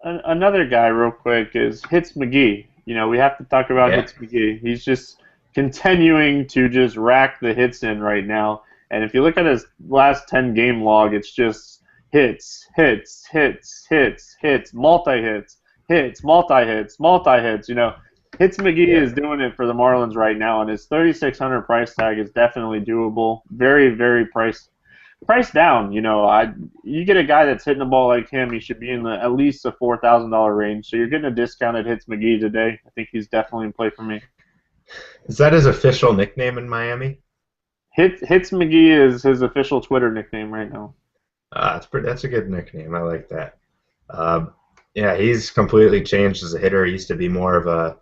and another guy real quick is Hits McGee. You know, we have to talk about Hits McGee. He's just continuing to just rack the hits in right now. And if you look at his last 10 game log, it's just hits, multi-hits, multi-hits. You know, Hits McGee is doing it for the Marlins right now, and his 3,600 price tag is definitely doable. Very, very priced down. You know, you get a guy that's hitting the ball like him, he should be in at least a $4,000 range. So you're getting a discounted Hits McGee today. I think he's definitely in play for me. Is that his official nickname in Miami? Hits McGee is his official Twitter nickname right now. That's a good nickname. I like that. Yeah, he's completely changed as a hitter. He used to be more of a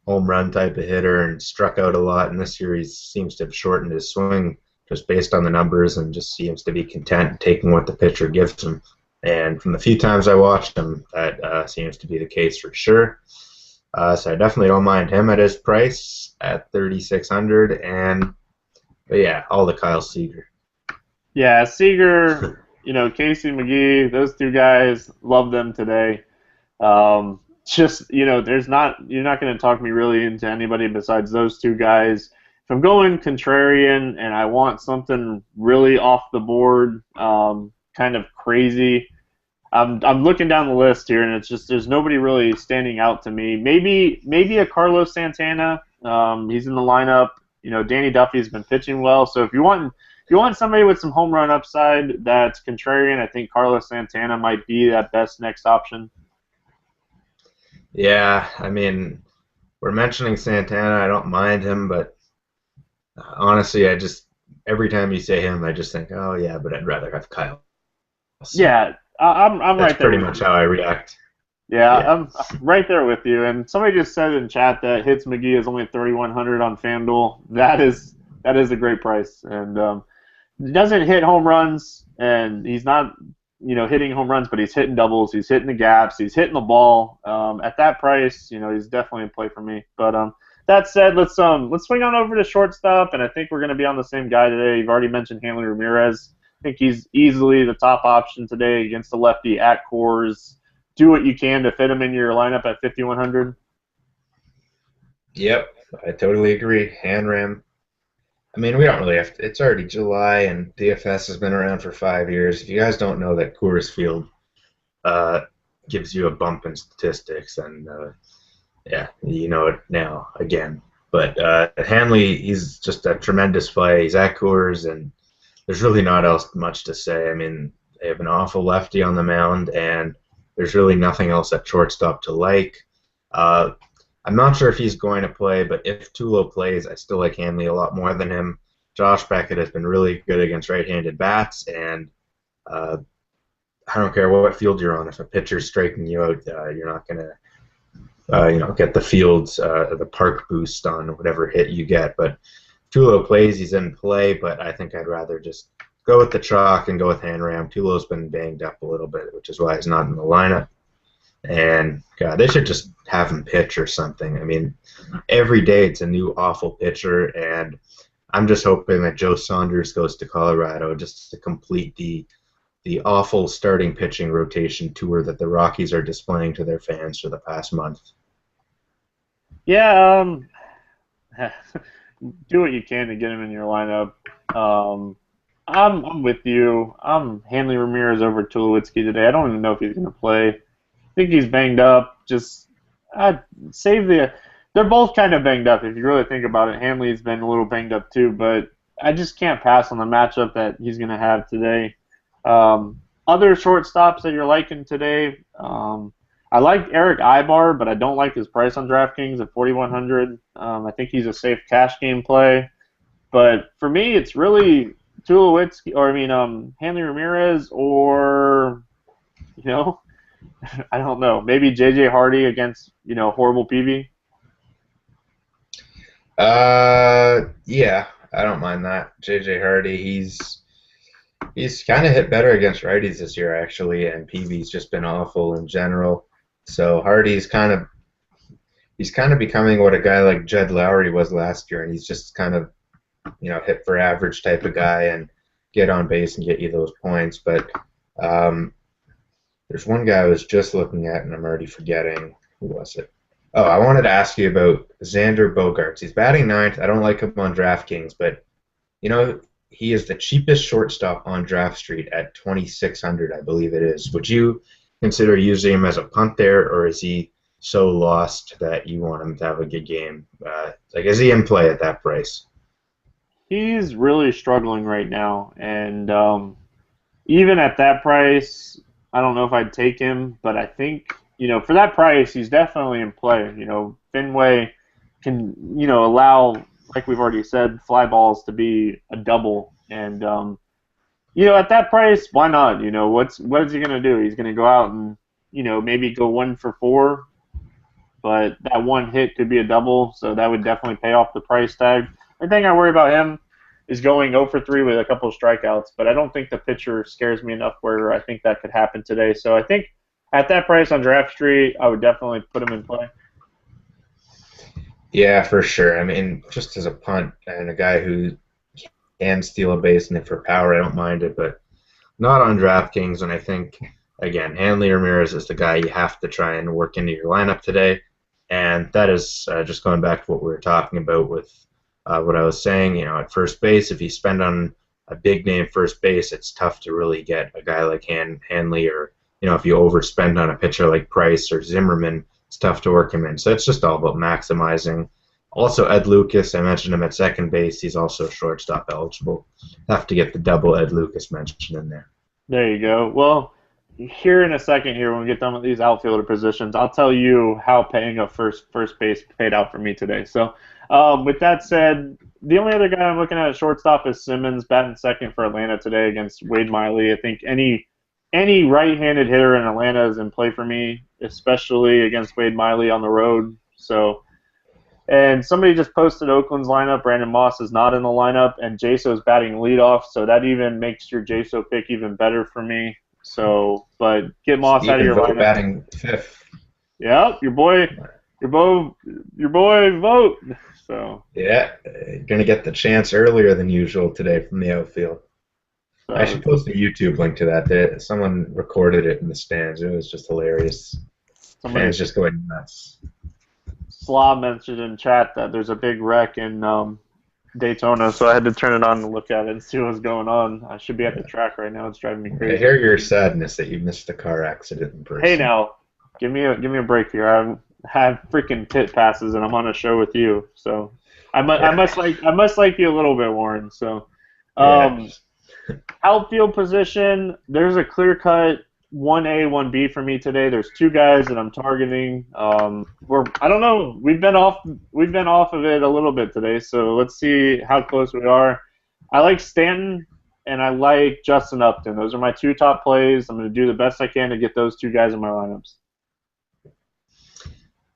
home run type of hitter and struck out a lot, and this year he seems to have shortened his swing just based on the numbers, and just seems to be content taking what the pitcher gives him. And from the few times I watched him, that seems to be the case for sure. So I definitely don't mind him at his price at 3,600. But yeah, all the Kyle Seager. Yeah, Seager, you know, Casey McGee, those two guys, love them today. Just, you know, you're not going to talk me really into anybody besides those two guys. If I'm going contrarian and I want something really off the board, kind of crazy, I'm looking down the list here, and it's just there's nobody really standing out to me. Maybe a Carlos Santana. He's in the lineup. You know, Danny Duffy's been pitching well, so if you want somebody with some home run upside that's contrarian, I think Carlos Santana might be that best next option. Yeah, I mean, we're mentioning Santana. I don't mind him, but honestly, every time you say him, I just think, oh yeah, but I'd rather have Kyle. So yeah, I'm right there. That's pretty much how I react. Yeah, I'm right there with you. And somebody just said in chat that Hits McGee is only 3,100 on FanDuel. That is a great price, and he doesn't hit home runs, and he's not, you know, hitting home runs, but he's hitting doubles, he's hitting the gaps, he's hitting the ball. At that price, you know, he's definitely in play for me. But that said, let's swing on over to shortstop, and I think we're going to be on the same guy today. You've already mentioned Hanley Ramirez. I think he's easily the top option today against the lefty at Coors. Do what you can to fit him in your lineup at 5,100. Yep, I totally agree. Hanram. I mean, we don't really have to. It's already July, and DFS has been around for 5 years. If you guys don't know that Coors Field gives you a bump in statistics, and yeah, you know it now again. But Hanley, he's just a tremendous play. He's at Coors, and there's really not much to say. I mean, they have an awful lefty on the mound, and there's really nothing else at shortstop to like. I'm not sure if he's going to play, but if Tulo plays, I still like Hanley a lot more than him. Josh Beckett has been really good against right-handed bats, and I don't care what field you're on. If a pitcher's striking you out, you're not going to get the field's the park boost on whatever hit you get. But if Tulo plays, he's in play, but I think I'd rather just go with the chalk and go with Hanram. Tulo's been banged up a little bit, which is why he's not in the lineup. And, God, they should just have him pitch or something. I mean, every day it's a new awful pitcher, and I'm just hoping that Joe Saunders goes to Colorado just to complete the awful starting pitching rotation tour that the Rockies are displaying to their fans for the past month. Yeah, do what you can to get him in your lineup. I'm with you. I'm Hanley Ramirez over Tulowitzki today. I don't even know if he's going to play. I think he's banged up. Just I'd save the. They're both kind of banged up if you really think about it. Hanley's been a little banged up too, but I just can't pass on the matchup that he's going to have today. Other shortstops that you're liking today, I like Eric Ibar, but I don't like his price on DraftKings at 4,100. I think he's a safe cash game play. But for me, it's really Tulowitzki, or Hanley Ramirez, or I don't know, maybe J.J. Hardy against horrible PV. Yeah, I don't mind that. J.J. Hardy, he's kind of hit better against righties this year actually, and PV's just been awful in general. So Hardy's kind of becoming what a guy like Jed Lowry was last year, and he's just kind of hit for average type of guy and get on base and get you those points. But there's one guy I was just looking at, and I'm already forgetting. Who was it? Oh, I wanted to ask you about Xander Bogaerts. He's batting ninth. I don't like him on DraftKings, but he is the cheapest shortstop on Draft Street at 2,600, I believe it is. Would you consider using him as a punt there, or is he so lost that you want him to have a good game? Is he in play at that price? He's really struggling right now, and even at that price, I don't know if I'd take him, but I think, for that price, he's definitely in play. Fenway can, allow, like we've already said, fly balls to be a double, and at that price, why not? What is he gonna do? He's gonna go out and maybe go 1 for 4, but that one hit could be a double, so that would definitely pay off the price tag. The thing I worry about him is going 0 for 3 with a couple of strikeouts, but I don't think the pitcher scares me enough where I think that could happen today. So I think at that price on Draft Street, I would definitely put him in play. Yeah, for sure. I mean, just as a punt and a guy who can steal a base and hit for power, I don't mind it, but not on DraftKings. And I think, again, Hanley Ramirez is the guy you have to try and work into your lineup today. And that is just going back to what we were talking about with what I was saying, at first base, if you spend on a big name first base, it's tough to really get a guy like Hanley, or if you overspend on a pitcher like Price or Zimmerman, it's tough to work him in. So it's just all about maximizing. Also, Ed Lucas, I mentioned him at second base. He's also shortstop eligible. Have to get the double Ed Lucas mention in there. There you go. Well, here in a second here, when we get done with these outfielder positions, I'll tell you how paying up first base paid out for me today. So with that said, the only other guy I'm looking at shortstop is Simmons, batting second for Atlanta today against Wade Miley. I think any right-handed hitter in Atlanta is in play for me, especially against Wade Miley on the road. So, and somebody just posted Oakland's lineup. Brandon Moss is not in the lineup, and Jaso's batting leadoff, so that even makes your Jaso pick even better for me. So, but get Moss out of your lineup. Batting fifth. Yep, your boy, vote. So. Yeah, you're gonna get the chance earlier than usual today from the outfield. So, I should post a YouTube link to that. Someone recorded it in the stands. It was just hilarious. Fans just going nuts. Slaw mentioned in chat that there's a big wreck in Daytona, so I had to turn it on to look at it and see what was going on. I should be at the track right now. It's driving me crazy. I hear your sadness that you missed a car accident in person. Hey, now, give me a break here. I have freaking pit passes, and I'm on a show with you, so I must like you a little bit, Warren. So, outfield position, there's a clear cut 1A, 1B for me today. There's two guys that I'm targeting. I don't know. We've been off of it a little bit today, so let's see how close we are. I like Stanton and I like Justin Upton. Those are my two top plays. I'm going to do the best I can to get those two guys in my lineups.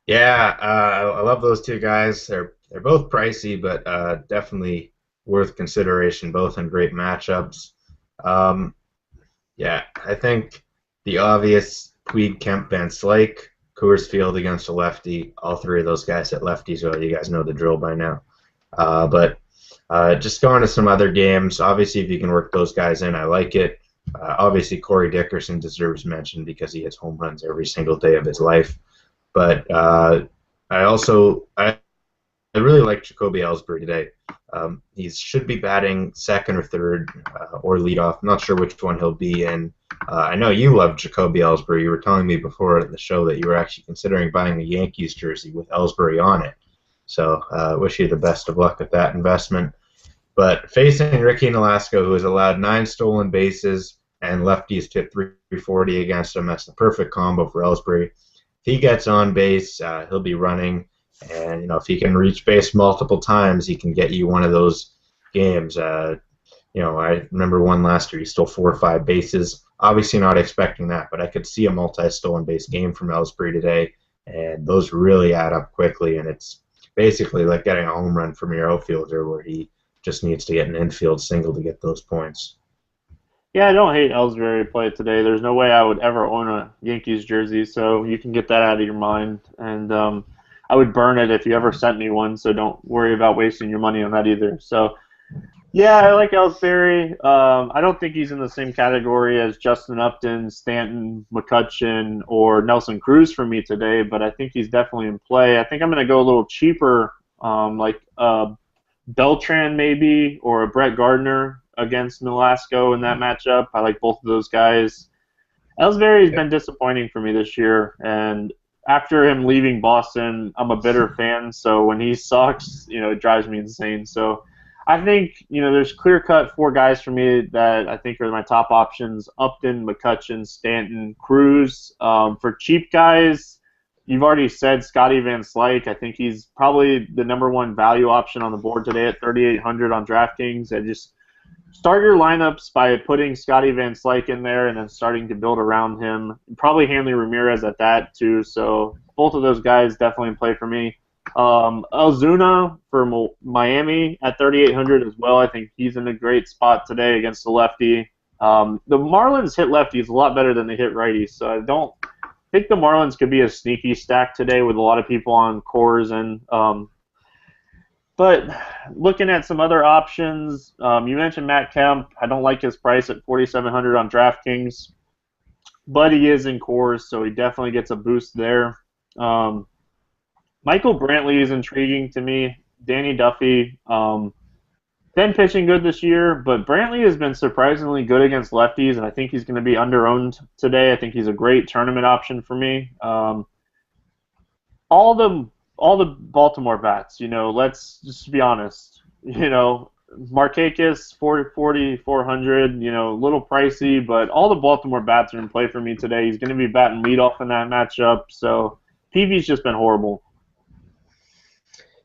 Yeah, I love those two guys. They're both pricey, but definitely worth consideration. Both in great matchups. Yeah, I think the obvious Puig, Kemp, Van Slyke, Coors Field against a lefty. All three of those guys at lefties. Well, you guys know the drill by now. But just going to some other games. Obviously, if you can work those guys in, I like it. Obviously, Corey Dickerson deserves mention because he hits home runs every single day of his life. But I really like Jacoby Ellsbury today. He should be batting second or third or leadoff. I'm not sure which one he'll be in. I know you love Jacoby Ellsbury. You were telling me before the show that you were actually considering buying a Yankees jersey with Ellsbury on it. So wish you the best of luck with that investment. But facing Ricky Nolasco, who has allowed 9 stolen bases and lefties to hit 340 against him, that's the perfect combo for Ellsbury. If he gets on base, he'll be running. And if he can reach base multiple times, he can get you one of those games. I remember one last year. He stole 4 or 5 bases. Obviously, not expecting that, but I could see a multi-stolen base game from Ellsbury today, and those really add up quickly. And it's basically like getting a home run from your outfielder, where he just needs to get an infield single to get those points. Yeah, I don't hate Ellsbury play today. There's no way I would ever own a Yankees jersey, so you can get that out of your mind. And I would burn it if you ever sent me one, so don't worry about wasting your money on that either. So, yeah, I like Ellsbury. I don't think he's in the same category as Justin Upton, Stanton, McCutchen, or Nelson Cruz for me today, but I think he's definitely in play. I think I'm going to go a little cheaper, like Beltran maybe, or a Brett Gardner against Nolasco in that matchup. I like both of those guys. Ellsbury's been disappointing for me this year, and after him leaving Boston, I'm a bitter fan, so when he sucks, it drives me insane. So I think, there's clear-cut 4 guys for me that I think are my top options: Upton, McCutchen, Stanton, Cruz. For cheap guys, you've already said Scotty Van Slyke. I think he's probably the #1 value option on the board today at 3,800 on DraftKings. And just start your lineups by putting Scotty Van Slyke in there and then starting to build around him. Probably Hanley Ramirez at that too. So both of those guys definitely in play for me. Ozuna for Miami at 3,800 as well. I think he's in a great spot today against the lefty. The Marlins hit lefties a lot better than they hit righties, so I don't think the Marlins could be a sneaky stack today with a lot of people on cores. And but looking at some other options, you mentioned Matt Kemp. I don't like his price at 4,700 on DraftKings, but he is in cores, so he definitely gets a boost there. Michael Brantley is intriguing to me. Danny Duffy, been pitching good this year, but Brantley has been surprisingly good against lefties, and I think he's going to be under-owned today. I think he's a great tournament option for me. All the Baltimore bats, let's just be honest. Markakis, 440, 400, a little pricey, but all the Baltimore bats are in play for me today. He's going to be batting leadoff in that matchup, so PV's just been horrible.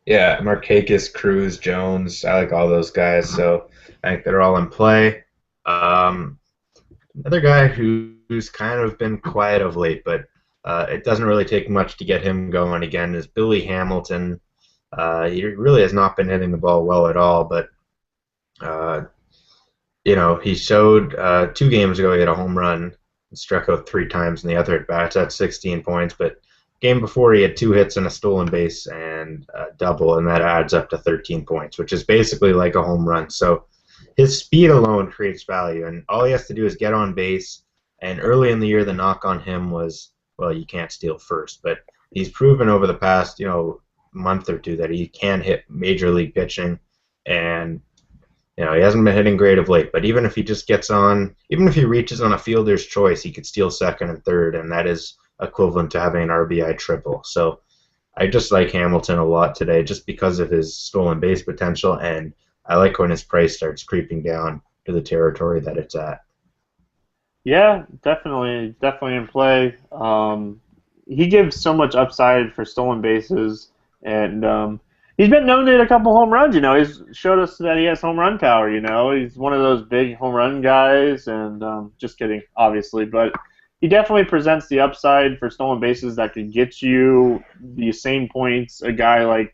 Yeah, Markakis, Cruz, Jones, I like all those guys, so I think they're all in play. Another guy who's kind of been quiet of late, but it doesn't really take much to get him going again, is Billy Hamilton. He really has not been hitting the ball well at all, but he showed 2 games ago he had a home run and struck out 3 times in the other at-bats at 16 points, but game before he had 2 hits and a stolen base and a double, and that adds up to 13 points, which is basically like a home run. So his speed alone creates value, and all he has to do is get on base. And early in the year, the knock on him was, well, you can't steal first. But he's proven over the past, month or 2 that he can hit major league pitching, and he hasn't been hitting great of late. But even if he just gets on, even if he reaches on a fielder's choice, he could steal second and third, and that is equivalent to having an RBI triple. So I just like Hamilton a lot today just because of his stolen base potential, and I like when his price starts creeping down to the territory that it's at. Yeah, definitely in play. He gives so much upside for stolen bases, and he's been known to hit a couple home runs. He's showed us that he has home run power. He's one of those big home run guys, and just kidding, obviously, but he definitely presents the upside for stolen bases that could get you the same points a guy like,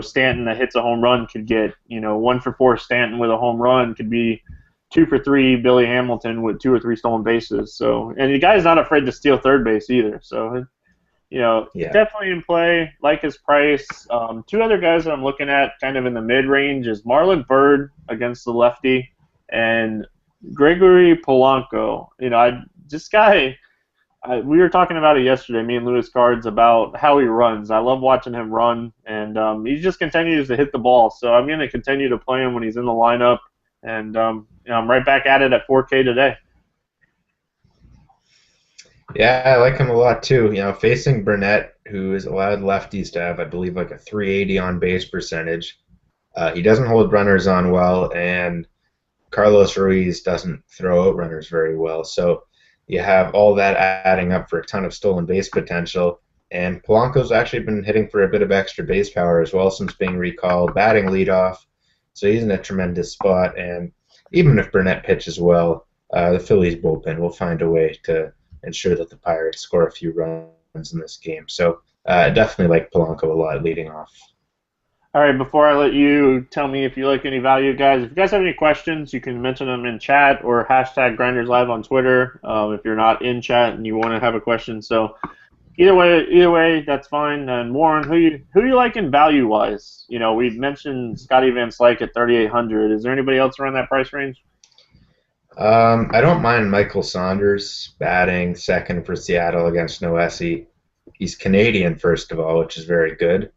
Stanton that hits a home run could get. 1 for 4 Stanton with a home run could be 2 for 3 Billy Hamilton with 2 or 3 stolen bases. So, and the guy's not afraid to steal third base either. So, definitely in play. Like his price. 2 other guys that I'm looking at kind of in the mid-range is Marlon Byrd against the lefty and Gregory Polanco. This guy, we were talking about it yesterday, me and Lewis Cards, about how he runs. I love watching him run, and he just continues to hit the ball. So I'm going to continue to play him when he's in the lineup, and I'm right back at it at 4K today. Yeah, I like him a lot too. Facing Burnett, who is allowed lefties to have, I believe, like a 380 on base percentage. He doesn't hold runners on well, and Carlos Ruiz doesn't throw out runners very well. So you have all that adding up for a ton of stolen base potential. And Polanco's actually been hitting for a bit of extra base power as well since being recalled, batting leadoff. So he's in a tremendous spot. And even if Burnett pitches well, the Phillies bullpen will find a way to ensure that the Pirates score a few runs in this game. So I definitely like Polanco a lot leading off. All right, before I let you tell me if you like any value, guys, if you guys have any questions, you can mention them in chat or hashtag GrindersLive on Twitter if you're not in chat and you want to have a question. So either way, that's fine. And Warren, who you liking value-wise? We mentioned Scotty Van Slyke at 3,800. Is there anybody else around that price range? I don't mind Michael Saunders batting second for Seattle against Noesi. He's Canadian, first of all, which is very good.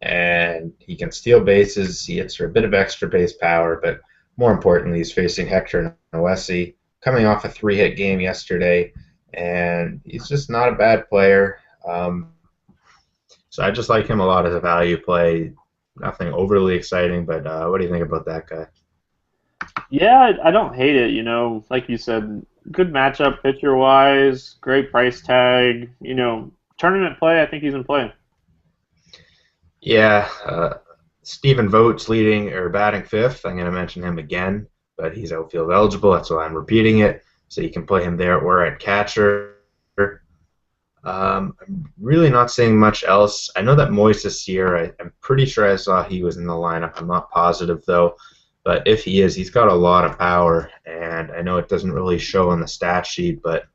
And he can steal bases. He hits for a bit of extra base power, but more importantly, he's facing Hector Noesi, coming off a 3-hit game yesterday, and he's just not a bad player. So I just like him a lot as a value play. Nothing overly exciting, but what do you think about that guy? Yeah, I don't hate it. Like you said, good matchup pitcher-wise, great price tag. Tournament play, I think he's in play. Yeah, Stephen Vogt's leading or batting fifth. I'm going to mention him again, but he's outfield eligible. That's why I'm repeating it. So you can play him there or at catcher. I'm really not seeing much else. I know that Moises here, I'm pretty sure I saw he was in the lineup. I'm not positive, though. But if he is, he's got a lot of power. And I know it doesn't really show on the stat sheet, but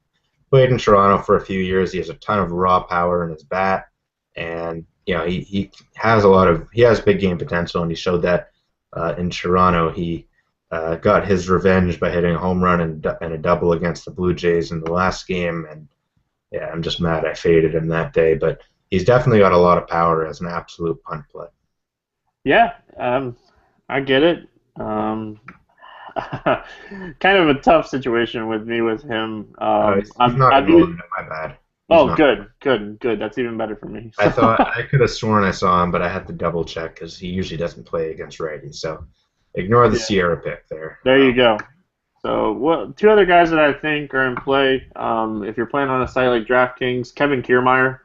played in Toronto for a few years. He has a ton of raw power in his bat. And he has big game potential, and he showed that in Toronto. He got his revenge by hitting a home run and a double against the Blue Jays in the last game, and yeah, I'm just mad I faded him that day, but he's definitely got a lot of power as an absolute punt play. Yeah, I get it. Kind of a tough situation with him. He's not rolling, my bad. Good. That's even better for me. I thought I could have sworn I saw him, but I had to double check because he usually doesn't play against righties. So ignore the Sierra pick there. There you go. So two other guys that I think are in play. If you're playing on a site like DraftKings, Kevin Kiermaier,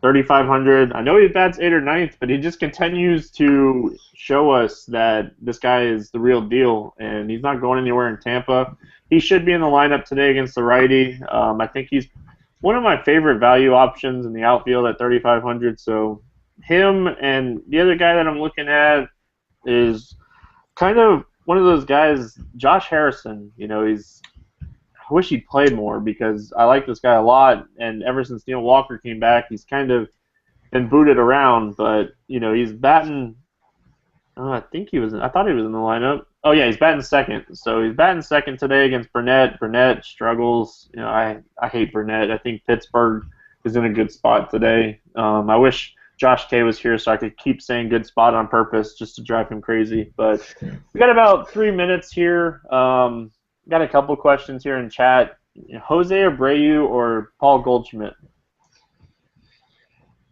3,500. I know he bats 8th or 9th, but he just continues to show us that this guy is the real deal, and he's not going anywhere in Tampa. He should be in the lineup today against the righty. I think he's one of my favorite value options in the outfield at 3,500. So him, and the other guy that I'm looking at is kind of one of those guys, Josh Harrison. I wish he played more because I like this guy a lot, and ever since Neil Walker came back, he's kind of been booted around, but he's batting. I thought he was in the lineup. Oh yeah, he's batting second. So he's batting second today against Burnett. Burnett struggles. I hate Burnett. I think Pittsburgh is in a good spot today. I wish Josh K was here so I could keep saying good spot on purpose just to drive him crazy. But we got about 3 minutes here. Got a couple questions here in chat. Jose Abreu or Paul Goldschmidt?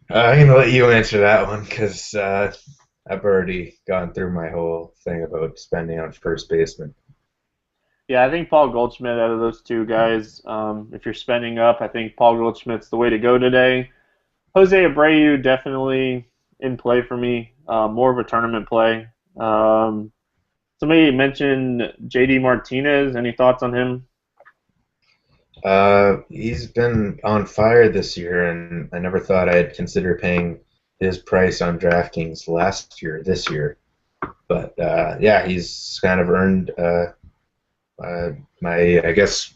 I'm going to let you answer that one because I've already gone through my whole thing about spending on first baseman. Yeah, I think Paul Goldschmidt out of those two guys. If you're spending up, I think Paul Goldschmidt's the way to go today. Jose Abreu definitely in play for me. More of a tournament play. Somebody mentioned J.D. Martinez. Any thoughts on him? He's been on fire this year, and I never thought I'd consider paying his price on DraftKings this year. But yeah, he's kind of earned I guess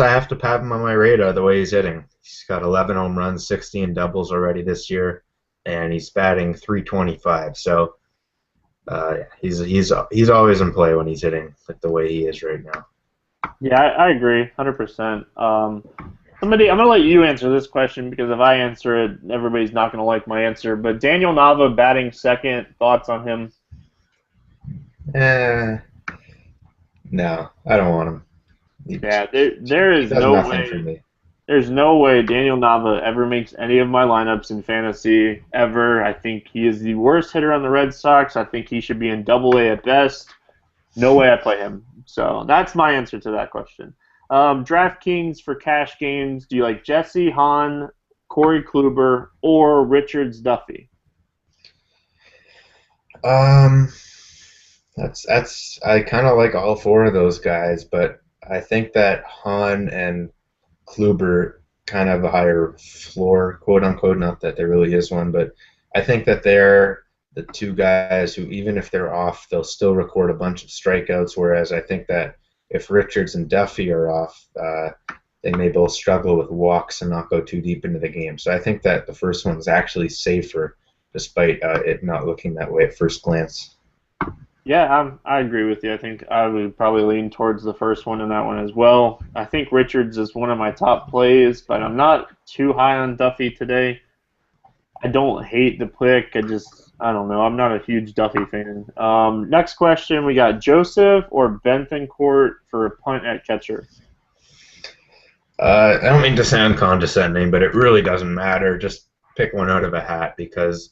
I have to have him on my radar the way he's hitting. He's got 11 home runs, 16 doubles already this year, and he's batting .325. So he's always in play when he's hitting like the way he is right now. Yeah, I agree, 100%. I'm gonna let you answer this question because if I answer it, everybody's not gonna like my answer. But Daniel Nava batting second. Thoughts on him? No, I don't want him. Yeah, there He is does no nothing for way. me. There's no way Daniel Nava ever makes any of my lineups in fantasy ever. I think he is the worst hitter on the Red Sox. I think he should be in Double A at best. No way I play him. So that's my answer to that question. DraftKings for cash games. Do you like Jesse Hahn, Corey Kluber, or Richards Duffy? Um, that's I kind of like all four of those guys, but I think that Hahn and Kluber kind of a higher floor, quote unquote. Not that there really is one, but I think that they're the two guys who, even if they're off, they'll still record a bunch of strikeouts. Whereas I think that if Richards and Duffy are off, they may both struggle with walks and not go too deep into the game. So I think that the first one's actually safer, despite it not looking that way at first glance. Yeah, I agree with you. I think I would probably lean towards the first one in that one as well. I think Richards is one of my top plays, but I'm not too high on Duffy today. I don't hate the pick. I don't know. I'm not a huge Duffy fan. Next question, we got Joseph or Bentoncourt for a punt at catcher. I don't mean to sound condescending, but it really doesn't matter. Just pick one out of a hat because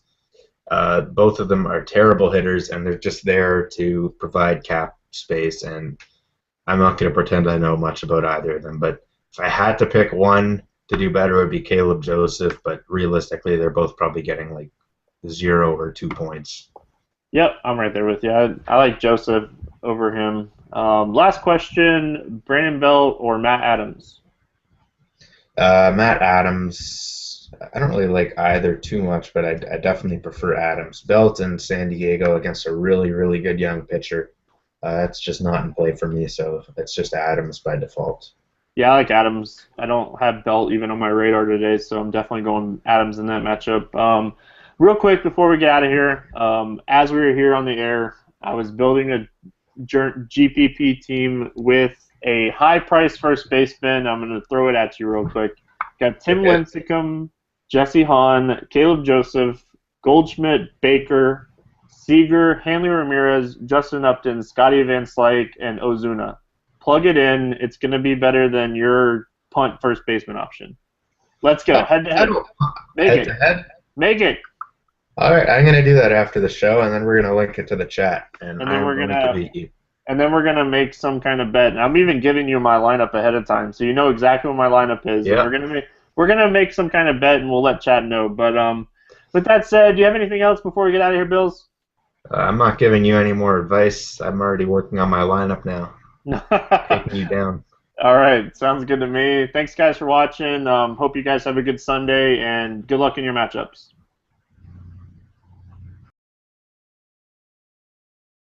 both of them are terrible hitters, and they're just there to provide cap space. And I'm not going to pretend I know much about either of them. But if I had to pick one to do better, it would be Caleb Joseph. But realistically, they're both probably getting like 0 or 2 points. Yep, I'm right there with you. I like Joseph over him. Last question, Brandon Belt or Matt Adams? Matt Adams, I don't really like either too much, but I definitely prefer Adams. Belt in San Diego against a really, really good young pitcher. That's just not in play for me, so it's just Adams by default. Yeah, I like Adams. I don't have Belt even on my radar today, so I'm definitely going Adams in that matchup. Real quick before we get out of here, as we were here on the air, I was building a GPP team with a high-priced first baseman. I'm going to throw it at you real quick. Got Tim Lincecum, Jesse Hahn, Caleb Joseph, Goldschmidt, Baker, Seager, Hanley Ramirez, Justin Upton, Scotty Van Slyke, and Ozuna. Plug it in. It's going to be better than your punt first baseman option. Let's go. Head-to-head. Make it. All right, I'm going to do that after the show, and then we're going to link it to the chat. And then we're gonna make some kind of bet. And I'm even giving you my lineup ahead of time, so you know exactly what my lineup is. Yeah. And we're gonna make some kind of bet, and we'll let chat know. But with that said, do you have anything else before we get out of here, Bills? I'm not giving you any more advice. I'm already working on my lineup now. Taking you down. All right, sounds good to me. Thanks, guys, for watching. Hope you guys have a good Sunday, and good luck in your matchups.